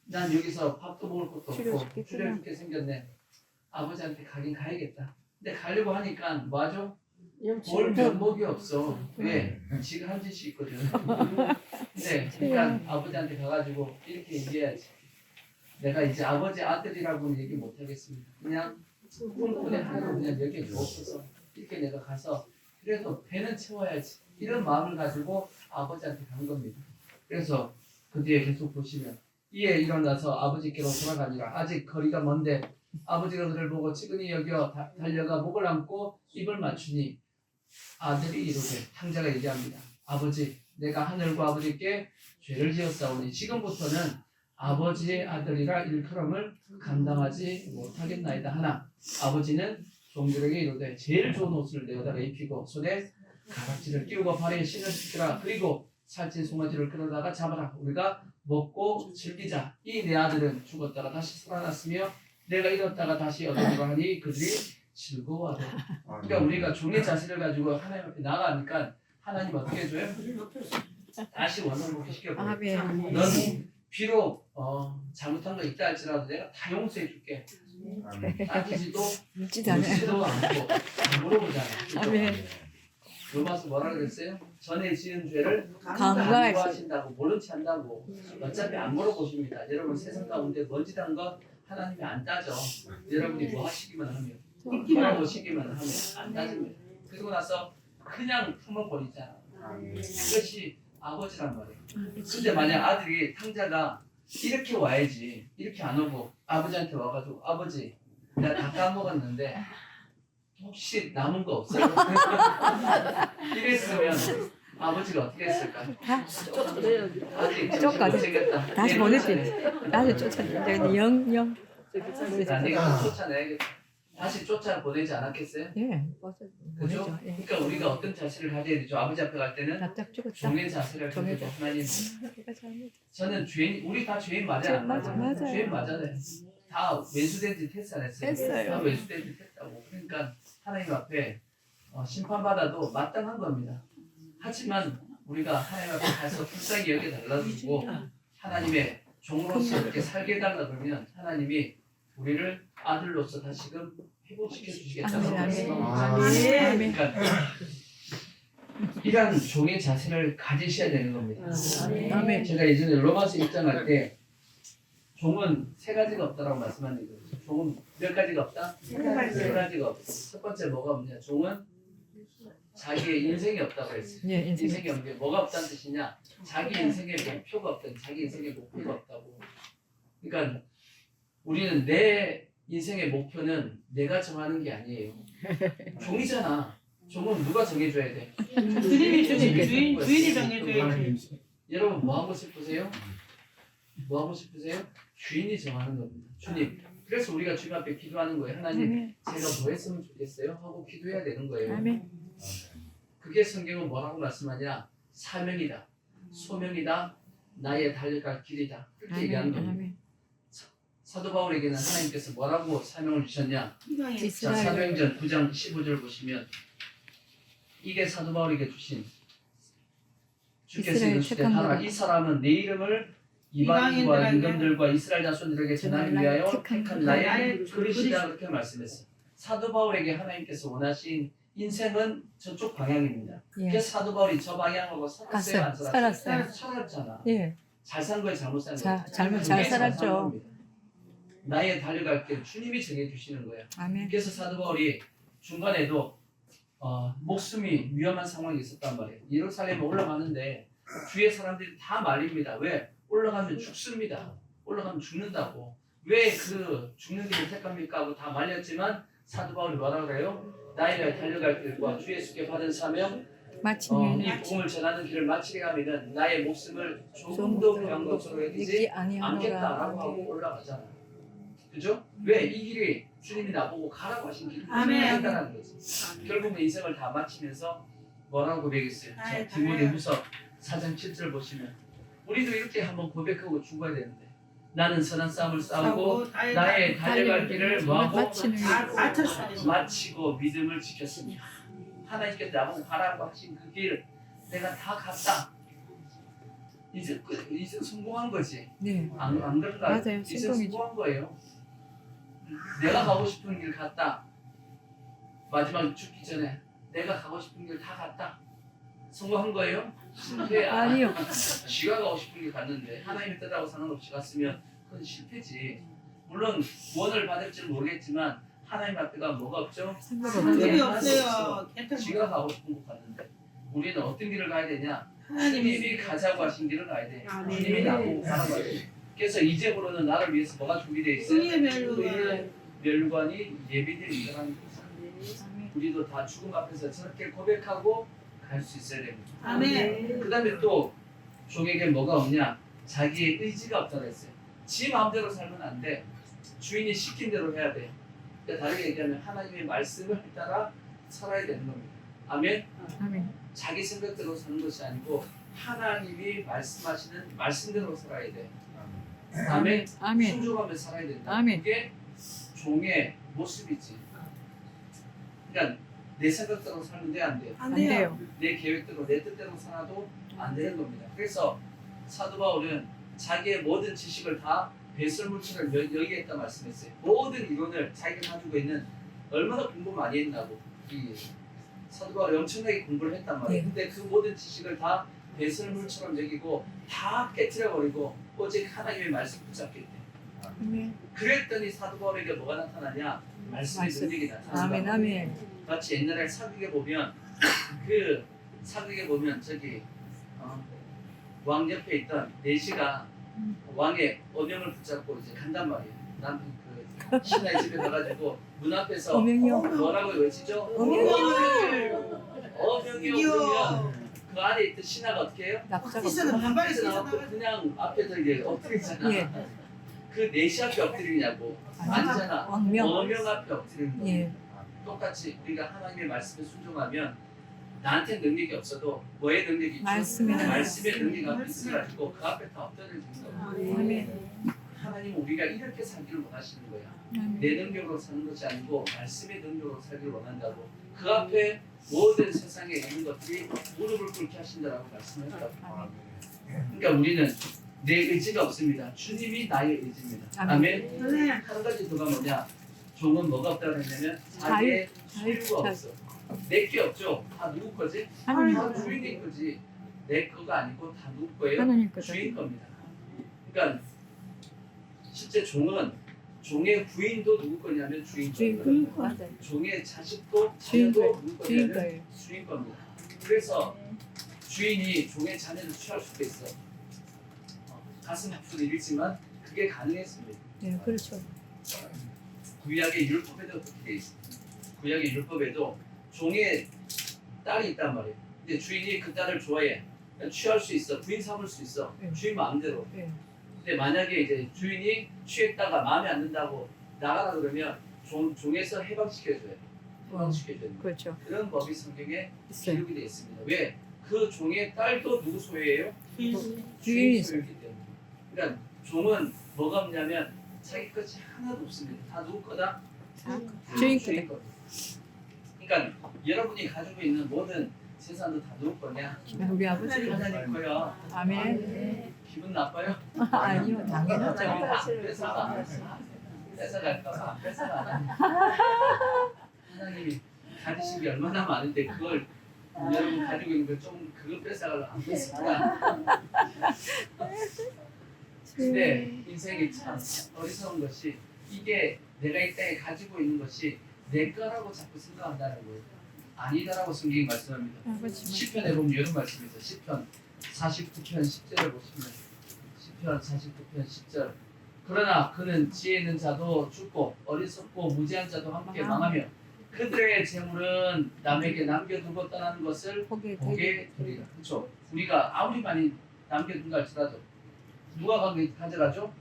난 여기서 밥도 먹을 것도 없고 줄여 죽게 생겼네. 아버지한테 가긴 가야겠다. 근데 가려고 하니까 뭐하죠? 뭘 면목이 없어. 왜? 지가 한 짓이 있거든. 근데 그러니까 아버지한테 가가지고 이렇게 얘기해야지. 내가 이제 아버지 아들이라고는 얘기 못하겠습니다. 그냥 품꾼의 하나로 그냥 여기에 주옵소서. 이렇게 내가 가서 그래도 배는 채워야지. 이런 마음을 가지고 아버지한테 간 겁니다. 그래서 그 뒤에 계속 보시면 이에 일어나서 아버지께로 돌아가니라. 아직 거리가 먼데 아버지가 그를 보고 측은히 여겨 달려가 목을 안고 입을 맞추니 아들이 이르되 탕자가 얘기합니다. 아버지 내가 하늘과 아버지께 죄를 지었사오니 지금부터는 아버지의 아들이라 일컬음을 감당하지 못하겠나이다 하나 아버지는 종들에게 이르되 제일 좋은 옷을 내어다가 입히고 손에 가락지를 끼우고 발에 신을 신으라. 그리고 살찐 송아지를 끌어다가 잡아라. 우리가 먹고 즐기자. 이 내 아들은 죽었다가 다시 살아났으며 내가 잃었다가 다시 얻으리라 하니 그들이 즐거워하되. 그러니까 우리가 종의 자세를 가지고 하나님 앞에 나가니까 하나님 어떻게 해줘요? 다시 원상복귀 시켜버려요. 아멘. 넌 비록 잘못한 거 있다 할지라도 내가 다 용서해 줄게. 따지지도 묻지도 않아요. 묻지도 않고 다 물어보잖아. 그죠? 아멘. 로마서 뭐라 그랬어요? 전에 지은 죄를 간과하시. 간과하신다고 모른 체 한다고. 어차피 안 물어보십니다. 여러분 세상 가운데 먼지단 것 하나님이 안 따져. 여러분이 뭐 하시기만 하면 물어보시기만 하면 안 따집니다. 그리고 나서 그냥 품어버리잖아. 그것이 아버지란 말이에요. 근데 만약 아들이 탕자가 이렇게 와야지 이렇게 안 오고 아버지한테 와가지고 아버지 내가 다 까먹었는데 혹시 남은 거 없어요? 이랬으면 아버지가 어떻게 했을까? 아직 쫓아내. 못생겼다. 다시 보내지. 다시 쫓아내. 영. 나 내가 쫓아내야겠다. 다시 쫓아 보내지 않았겠어요? 예. 벌써 그죠? 보내죠. 예. 그러니까 우리가 어떤 자세를 가져야 되죠? 아버지 앞에 갈 때는 납작 죽었다. 종의 자세를 가지고 종의 하나님 내가 잘못. 저는 죄인 우리 다 죄인 맞아요? 안 맞아, 맞아요? 맞아요. 죄인 맞아요. 다 외수된 지 테스트 안 했어요? 했어요. 다 외수된 지 했다고. 그러니까 하나님 앞에 심판받아도 마땅한 겁니다. 하지만 우리가 하나님 앞에 가서 불쌍히 여겨달라고 하나님의 종으로서 이렇게 살게 해달라 그러면 하나님이 우리를 아들로서 다시금 회복시켜 주시겠다고 아멘, 말씀합니다. 아멘. 그러니까 이러한 종의 자세를 가지셔야 되는 겁니다. 아멘. 제가 예전에 로마서 입장할 때 종은 세 가지가 없다라고 말씀한 적이 있어요. 종은 몇 가지가 없다? 세 가지가 없다. 첫 번째 뭐가 없냐? 종은 자기의 인생이 없다고 했어요. 예, 인생. 인생이 없는 게 뭐가 없다는 뜻이냐? 자기 인생의 목표가 없다. 자기 인생의 목표가 없다고. 그러니까 우리는 내 인생의 목표는 내가 정하는 게 아니에요. 종이잖아. 종은 누가 정해줘야 돼? 주인이 정해줘야지. 여러분 뭐 하고 싶으세요? 뭐 하고 싶으세요? 주인이 정하는 겁니다. 주님. 그래서 우리가 주님 앞에 기도하는 거예요. 하나님, 아멘. 제가 뭐 했으면 좋겠어요? 하고 기도해야 되는 거예요. 아멘. 그게 성경은 뭐라고 말씀하냐? 사명이다, 소명이다, 나의 달려갈 길이다. 그렇게 얘기하는 겁니다. 아멘. 사도 바울에게는 하나님께서 뭐라고 사명을 주셨냐? 자, 이스라엘. 사도행전 9장 15절 보시면 이게 사도 바울에게 주신 주께서 이스라엘 이르시되 택한 하라 자라. 이 사람은 내 이름을 이방인과 임금들과 이스라엘 자손들에게 전하기 위하여 택한 나의 그릇이다 그렇게 말씀했어요. 사도 바울에게 하나님께서 원하신 인생은 저쪽 방향입니다. 예. 그래서 사도 바울이 저 방향으로 살았어요, 안 갔어요. 살았어요? 살았어요. 살았잖아. 예. 잘 산 거예요, 잘못 산 자, 거예요? 잘못 잘 그게 산 살았죠. 겁니다. 나의 달려갈 길 주님이 정해주시는 거예요. 아멘. 그래서 사도 바울이 중간에도 목숨이 위험한 상황이 있었단 말이에요. 예루살렘에 올라가는데 주위의 사람들이 다 말립니다. 왜? 올라가면 죽습니다. 올라가면 죽는다고. 왜 그 죽는 길을 택합니까? 하고 다 말렸지만 사도 바울이 뭐라 그래요? 나의 달려갈 길과 주 예수께 받은 사명 마침내 이 복음을 전하는 길을 마치게 하면은 나의 목숨을 조금도 배운 것으로 여기지 믿지 아니하노라. 않겠다라고 하고 올라가잖아. 그죠? 왜? 이 길이 주님이 나보고 가라고 하신 길이 아멘. 있다는 거지. 결국 내 인생을 다 마치면서 뭐라고 고백했어요? 자, 아멘. 디모데후서 4장 7절 보시면 우리도 이렇게 한번 고백하고 죽어야 되는데 나는 선한 싸움을 싸우고 나의 달려갈 길을 뭐하고 마치는 마치고 믿음을 지켰습니다. 하나님께서 나보고 가라고 하신 그 길 내가 다 갔다. 이제 성공한 거지. 네. 안 그런가? 맞아요. 이제 성공이죠. 성공한 거예요. 내가 가고 싶은 길 갔다. 마지막 죽기 전에 내가 가고 싶은 길 다 갔다. 성공한 거예요? 실패야. 아니요. 쥐가 가고 싶은 길 갔는데 하나님의 뜻하고 상관없이 갔으면 그건 실패지. 물론 구원을 받을지는 모르겠지만 하나님 앞에가 뭐가 없죠? 상관이 없어요. 쥐가 가고 싶은 곳 갔는데 우리는 어떤 길을 가야 되냐? 주님이 가자고 하신 길을 가야 돼. 아멘. 주님이 나보고 가라고 하야 돼. 그래서 이제부로는 나를 위해서 뭐가 준비되어 있어요? 의의 멸류관. 의의 멸류관이 예비되어 있다는 거죠. 아멘. 우리도 다 죽음 앞에서 저렇게 고백하고 갈 수 있어야 됩니다. 아멘. 그 다음에 또 종에게 뭐가 없냐? 자기의 의지가 없다고 했어요. 지 마음대로 살면 안 돼. 주인이 시킨 대로 해야 돼. 그러니까 다르게 얘기하면 하나님의 말씀을 따라 살아야 되는 겁니다. 아멘? 아멘. 자기 생각대로 사는 것이 아니고 하나님이 말씀하시는 말씀대로 살아야 돼. 아멘. 아멘. 순종하며 살아야 된다. 아멘. 그게 종의 모습이지. 그러니까 내 생각대로 살면 돼, 안 돼? 안 안 돼요. 돼요. 내 계획대로 내 뜻대로 살아도 안 되는 겁니다. 그래서 사도 바울은 자기의 모든 지식을 다 배설물처럼 여기에다 말씀했어요. 모든 이론을 자기가 가지고 있는 얼마나 공부 많이 했나고. 이 사도 바울이 엄청나게 공부를 했단 말이에요. 네. 근데 그 모든 지식을 다 배설물처럼 여기고 다 깨트려버리고 오직 하나님의 말씀 붙잡겠대. 아멘. 그랬더니 사도 바울에게 뭐가 나타나냐? 말씀의 말씀. 능력이 나타난다. 아멘. 아멘. 마치 옛날에 사극에 보면 그 사극에 보면 저기 왕 옆에 있던 내시가 왕의 어명을 붙잡고 이제 간단 말이에요. 남편 그 신하의 집에 가가지고 문 앞에서 어명이요. 뭐라고 외치죠? 어명을 어명이 없으면 그 안에 있던 신하가 어떻게 해요? 납작 있어도 반발이 그래서 있어서 나와서 그냥 앞에서 이제 엎드리잖아. 예. 그 내시 앞에 엎드리냐고. 아니잖아. 왕명. 어명 앞에 엎드리는 거예요. 예. 똑같이 우리가 하나님의 말씀에 순종하면 나한테 능력이 없어도 뭐의 능력이 있죠? 말씀의 능력이 앞에 있어가지고 그 앞에 다 엎드려지는 거예요. 아멘. 하나님은 우리가 이렇게 살기를 원하시는 거야. 아멘. 내 능력으로 사는 것이 아니고 말씀의 능력으로 살기를 원한다고. 그 앞에 모든 세상에 있는 것들이 무릎을 꿇게 하신다라고 말씀했다고. 그러니까 우리는 내 의지가 없습니다. 주님이 나의 의지입니다. 아멘. 네. 한 가지 더가 뭐냐? 종은 뭐가 없다고 했냐면 자기의 소유가 없어. 내 게 없죠. 다 누구 거지? 하나님 다 거. 주인의 거지. 내 거가 아니고 다 누구 거예요? 하나님 거죠. 주인 겁니다. 그러니까 실제 종은 종의 부인도 누구 거냐면 주인 주인 겁니다. 거. 맞아요. 종의 자식도 주인 자녀도 거예요. 누구 주인 거냐면 거예요. 주인 겁니다. 그래서 주인이 종의 자녀를 취할 수도 있어. 가슴 아픈 일이지만 그게 가능했습니다. 예, 그렇죠. 구약의 율법에도 그렇게 돼 있습니다. 구약의 율법에도 종의 딸이 있단 말이에요. 근데 주인이 그 딸을 좋아해. 그러니까 취할 수 있어. 부인 삼을 수 있어. 네. 주인 마음대로. 예. 근데 만약에 이제 주인이 취했다가 마음에 안 든다고 나가라 그러면 종에서 해방시켜줘요. 해방시켜줘요. 그렇죠. 그런 법이 성경에 있어요. 기록이 되어 있습니다. 왜? 그 종의 딸도 누구 소유예요? 주인이 소유이기 때문에. 그러니까 종은 뭐가 없냐면 자기 것이 하나도 없습니다. 다 누구 거다? 주인 거다. 거다. 그러니까 여러분이 가지고 있는 모든 세상도 다 누구 거냐? 우리 아버지. 하나님 거요. 아멘. 기분 나빠요? 아니요, 당연하죠. 뺏어갈까봐 뺏어가. 하나님이 가지신 게 얼마나 많은데 그걸 여러분 가지고 있는 걸 좀 그거 뺏어가려고 안 뺏을까? 근데 인생이 참 어리석은 것이 이게 내가 이 땅에 가지고 있는 것이 내 거라고 자꾸 생각한다는 거예요. 아니다라고 성경이 말씀합니다. 아버지. 시편에 보면 이런 말씀이 있어요. 시편 49편 10절을 보시면 시편 49편 10절 그러나 그는 지혜 있는 자도 죽고 어리석고 무지한 자도 함께 망하며 그들의 재물은 남에게 남겨두고 떠나는 것을 보게 보게 되리라. 그렇죠? 우리가 아무리 많이 남겨둔다 할지라도 누가 가져가죠?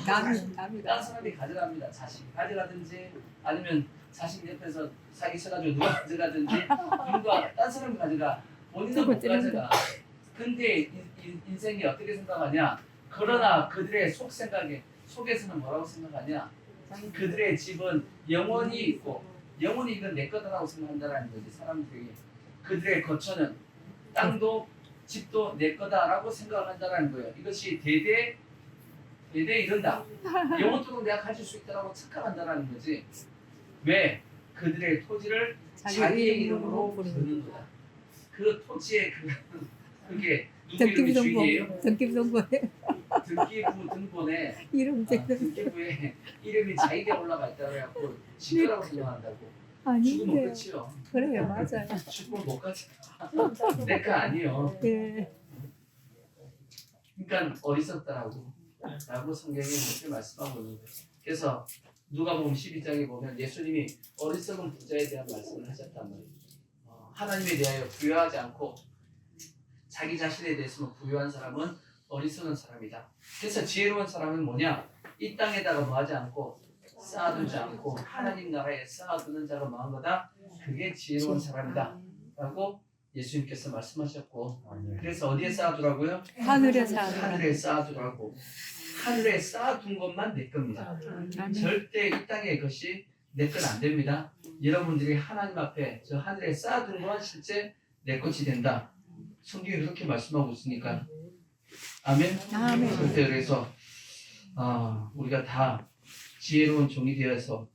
다른 남이다. 사람이 가져갑니다. 자식이 가져가든지 아니면 자식 옆에서 사기 쳐가지고 누가 가져가든지 누가 딴 사람이 가져가 본인은 못 가져가. 근데 인생이 어떻게 생각하냐? 그러나 그들의 속 생각에 속에서는 뭐라고 생각하냐? 그들의 집은 영원히 있고 영원히 이건 내 거다라고 생각한다라는 거지 사람들이. 그들의 거처는 땅도 집도 내 거다라고 생각한다라는 거예요. 이것이 대대 이른다. 영원토록 내가 가질 수 있다라고 착각한다라는 거지. 왜? 그들의 토지를 자기의 이름으로 부르는 거다. 그 토지의 그게 누구 이름이 주인이에요? 등기부등본. 등기부 등본에 이름 등기부에 이름이 자기가 올라가 있다고 해갖고 지가라고 생각한다고. 죽으면 아닌데. 끝이요. 그래요, 맞아요. 죽으면 못 가지. 내 거 아니요. 예. 그러니까 어리석다라고 성경이 그렇게 말씀하고 있는 거예요. 그래서 누가복음 12장에 보면 예수님이 어리석은 부자에 대한 말씀을 하셨단 말이에요. 하나님에 대하여 부여하지 않고 자기 자신에 대해서만 부여한 사람은 어리석은 사람이다. 그래서 지혜로운 사람은 뭐냐? 이 땅에다가 뭐하지 않고 쌓아두지 않고 하나님 나라에 쌓아두는 자가 망한 거다. 그게 지혜로운 사람이다. 라고 예수님께서 말씀하셨고 그래서 어디에 쌓아두라고요? 하늘에 사는 하늘에 쌓아두라고. 하늘에 쌓아둔 것만 내 겁니다. 절대 이 땅의 것이 내 건 안 됩니다. 여러분들이 하나님 앞에 저 하늘에 쌓아둔 건 실제 내 것이 된다. 성경이 그렇게 말씀하고 있으니까 아멘. 아멘. 그래서 우리가 다 지혜로운 종이 되어서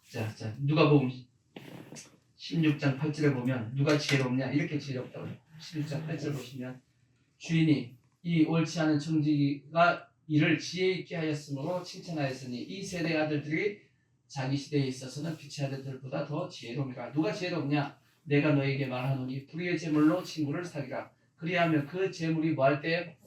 자 누가복음 16장 8절에 보면 누가 지혜롭냐 이렇게 지혜롭다고 해요. 16장 8절 보시면 주인이 이 옳지 않은 청지기가 이를 지혜 있게 하였으므로 칭찬하였으니 이 세대 아들들이 자기 시대에 있어서는 빛의 아들들보다 더 지혜로우니라. 누가 지혜롭냐? 내가 너에게 말하노니 불의의 제물로 친구를 사귀라. 그리하면 그 제물이 뭐 할 때?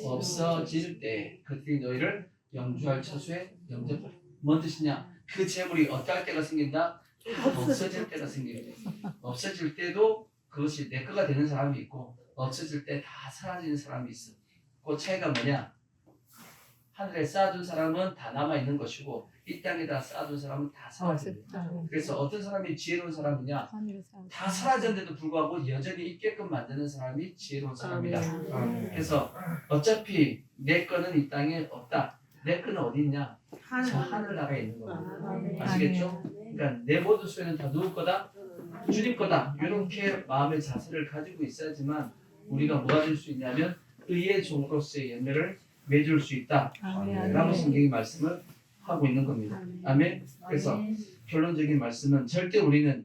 없어질 때 그들이 너희를 영주할 처소에 영접하라. 뭔 뜻이냐? 그 제물이 어떨 때가 생긴다? 없어질 때가 생깁니다. 없어질 때도 그것이 내 거가 되는 사람이 있고 없어질 때 다 사라지는 사람이 있어. 그 차이가 뭐냐? 하늘에 쌓아둔 사람은 다 남아있는 것이고 이 땅에다 쌓아둔 사람은 다 사라집니다. 그래서 어떤 사람이 지혜로운 사람이냐? 하늘에 사는 다 사라졌는데도 불구하고 여전히 있게끔 만드는 사람이 지혜로운 사람이다. 그래서 어차피 내 거는 이 땅에 없다. 내 거는 어디 있냐? 저 하늘나라에 있는 겁니다. 아시겠죠? 그러니까 내 모든 소유는 다 누구 거다? 주님 거다. 이렇게 마음의 자세를 가지고 있어야지만 우리가 뭐 가질 수 있냐면 의의 종으로서의 열매를 맺을 수 있다. 라고 성경이 말씀을 하고 있는 겁니다. 아멘. 그래서 결론적인 말씀은 절대 우리는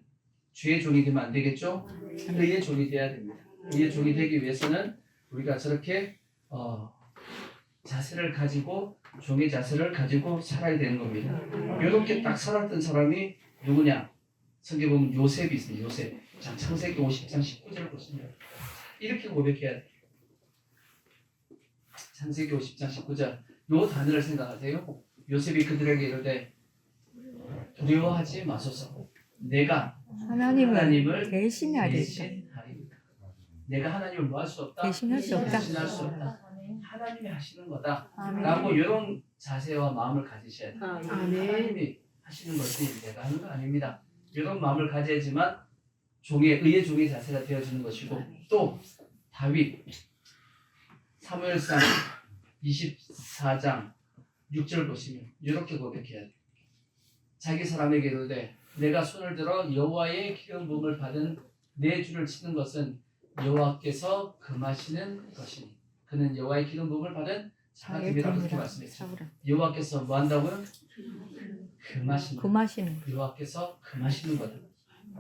죄의 종이 되면 안 되겠죠? 의의 종이 돼야 됩니다. 의의 종이 되기 위해서는 우리가 저렇게 자세를 가지고 종의 자세를 가지고 살아야 되는 겁니다. 이렇게 딱 살았던 사람이 누구냐? 성경 보면 요셉이 있습니다. 요셉. 자, 창세기 50장 19절 보시면 이렇게 고백해야 돼요. 창세기 50장 19절 요 단어를 생각하세요. 요셉이 그들에게 이르되 두려워하지 마소서. 내가 하나님을 대신하리이다. 내가 하나님을 뭐 할 수 없다? 대신할 수 없다. 대신할 수 없다. 하나님이 하시는 거다. 아멘. 라고 이런 자세와 마음을 가지셔야 돼요. 아멘. 하나님이 하시는 것이 내가 하는 거 아닙니다. 이런 마음을 가져야지만 의의 종의 자세가 되어지는 것이고 또 다윗 사무엘상 24장 6절 보시면 이렇게 고백해야 돼요. 자기 사람에게 이르되 내가 손을 들어 여호와의 기름 부음을 받은 내 주를 치는 것은 여호와께서 금하시는 것이니 그는 여호와의 기름 부음을 받은 자가 됨이라 그렇게 말씀했어요. 여호와께서 뭐 한다고요? 금하시는 여호와께서 금하시는 거다.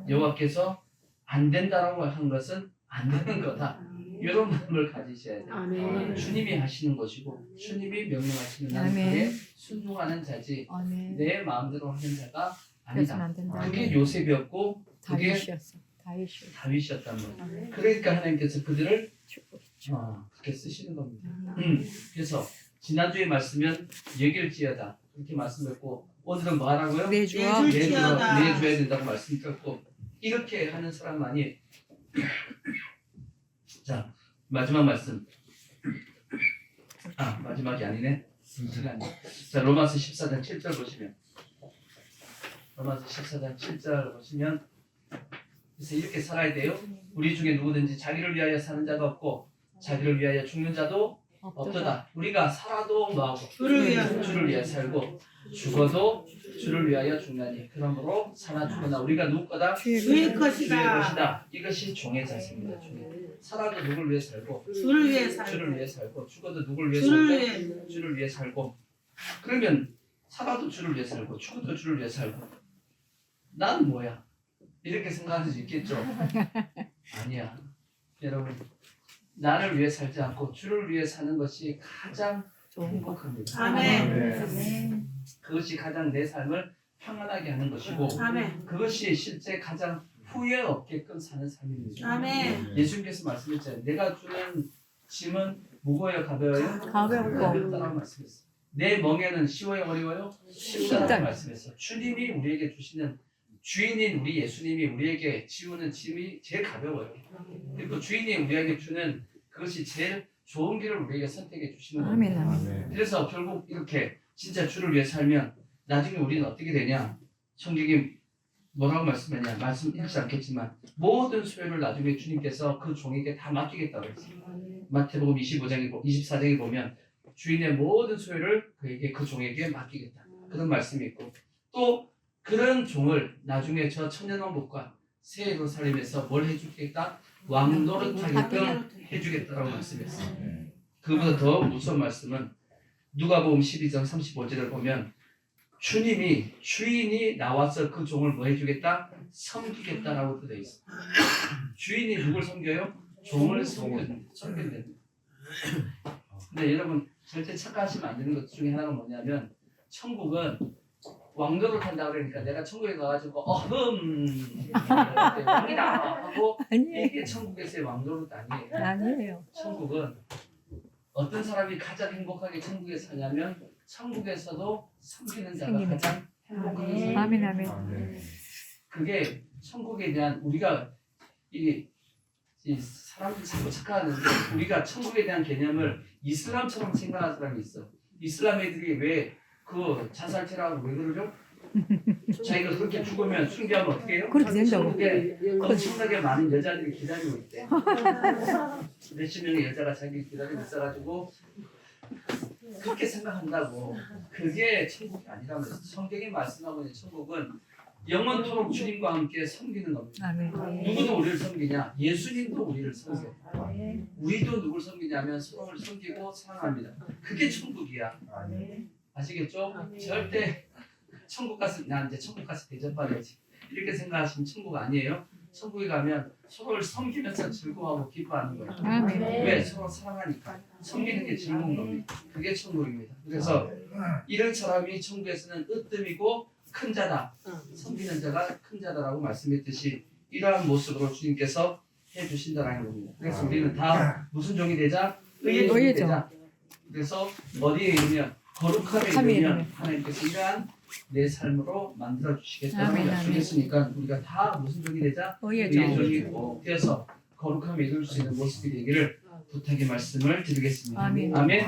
여호와께서 안 된다라고 한 것은 안 되는 거다. 이런 마음을 가지셔야 돼요. 아멘. 주님이 하시는 것이고 주님이 명령하시는 나는 그에 순종하는 자지 아멘. 내 마음대로 하는 자가 그래서는 아니다. 안 된다. 그게 요셉이었고 그게 다윗이었어. 다윗이었어. 다윗이었단 말이에요. 그러니까 하나님께서 그들을 그렇게 쓰시는 겁니다. 그래서 지난주에 말씀은 얘기할지어다 그렇게 말씀드렸고 오늘은 뭐 하라고요? 내주와 내주와. 내줘야 된다고 말씀드렸고 이렇게 하는 사람만이 자 마지막 말씀 마지막이 아니네 자 로마서 14장 7절 보시면 로마서 14장 7절 보시면 그래서 이렇게 살아야 돼요. 우리 중에 누구든지 자기를 위하여 사는 자가 없고 자기를 위하여 죽는 자도 없도다. 우리가 살아도 뭐하고 주를 위하여 살고 죽어도 주를 위하여 죽나니 그러므로 사나 죽거나 우리가 누구 거다? 주의 것이다. 것이다. 이것이 종의 자세입니다. 살아도 누구를 위해 살고 주를 위해 살고 주를 위해 살고 죽어도 누구를 위해 주를 살고 위해 주를 위해 살고 그러면 살아도 주를 위해 살고 죽어도 주를 위해 살고 난 뭐야? 이렇게 생각할 수 있겠죠? 아니야. 여러분 나를 위해 살지 않고 주를 위해 사는 것이 가장 행복합니다. 아멘. 그것이 가장 내 삶을 평안하게 하는 것이고 아멘. 그것이 실제 가장 후회 없게끔 사는 삶입니다. 아멘. 예수님께서 말씀했잖아요. 내가 주는 짐은 무거워요, 가벼워요? 가볍고 가볍다라고 말씀했어요. 내 멍에는 쉬워요, 어려워요? 쉽다라고 말씀했어요. 주님이 우리에게 주시는 주인인 우리 예수님이 우리에게 지우는 짐이 제일 가벼워요. 그리고 주인이 우리에게 주는 그것이 제일 좋은 길을 우리에게 선택해 주시는 겁니다. 아멘. 그래서 결국 이렇게 진짜 주를 위해 살면 나중에 우리는 어떻게 되냐? 성경이 뭐라고 말씀하냐? 말씀 읽지 않겠지만 모든 소유를 나중에 주님께서 그 종에게 다 맡기겠다고 했어요. 마태복음 24장에 보면 주인의 모든 소유를 그에게 그 종에게 맡기겠다. 그런 말씀이 있고 또 그런 종을 나중에 저 천년왕국과 새 예루살렘에서 뭘 해주겠다? 왕노릇하게끔 해주겠다라고 말씀했어요. 그보다 더 무서운 말씀은 누가복음 12장 35절을 보면 주인이 나와서 그 종을 뭐 해주겠다? 섬기겠다라고 되어 있어요. 주인이 누굴 섬겨요? 종을 섬긴다. 근데 여러분 절대 착각하시면 안 되는 것 중에 하나가 뭐냐면 천국은 왕노릇 한다 그러니까 내가 천국에 가가지고 왕이다 하고 아니에요. 이게 천국에서의 왕노릇 아니에요. 아니에요. 천국은 어떤 사람이 가장 행복하게 천국에 사냐면 천국에서도 섬기는 자가 섬기는 가장 행복한 사람. 아멘 아멘. 그게 천국에 대한 우리가 이 사람들이 자꾸 착각하는데 우리가 천국에 대한 개념을 이슬람처럼 생각하는 사람이 있어. 이슬람 애들이 왜 그 자살체라고 왜 그러죠? 자기가 그렇게 죽으면 숭배하면 어떻게 해요? 그렇게 된다고. 천국에 엄청나게 많은 여자들이 기다리고 있대. 몇십 명의 여자가 자기 기다리고 있어가지고 그렇게 생각한다고. 그게 천국이 아니라면 성경이 말씀하고 있는 천국은 영원토록 주님과 함께 섬기는 겁니다. 아멘. 누구도 우리를 섬기냐? 예수님도 우리를 섬겨. 우리도 누굴 섬기냐면 서로를 섬기고 사랑합니다. 그게 천국이야. 아시겠죠? 절대 천국 가서 나 이제 천국 가서 대접받아야지 이렇게 생각하시면 천국 아니에요. 천국에 가면 서로를 섬기면서 즐거워하고 기뻐하는 거예요. 아멘. 왜? 서로 사랑하니까. 섬기는 게 즐거운 겁니다. 그게 천국입니다. 그래서 이런 사람이 천국에서는 으뜸이고 큰 자다. 섬기는 자가 큰 자다라고 말씀했듯이 이러한 모습으로 주님께서 해주신다라는 겁니다. 그래서 우리는 다 무슨 종이 되자? 의의 종이 의의 종. 되자. 그래서 어디에 이르면 거룩함에 이르면 하나님께서 이러한 내 삶으로 만들어 주시겠다고 아멘, 약속했으니까 우리가 다 무슨 종이 되자? 의의 의의 종. 종이 되어서 거룩함에 이룰 수 있는 모습이 되기를 부탁의 말씀을 드리겠습니다. 아멘. 아멘.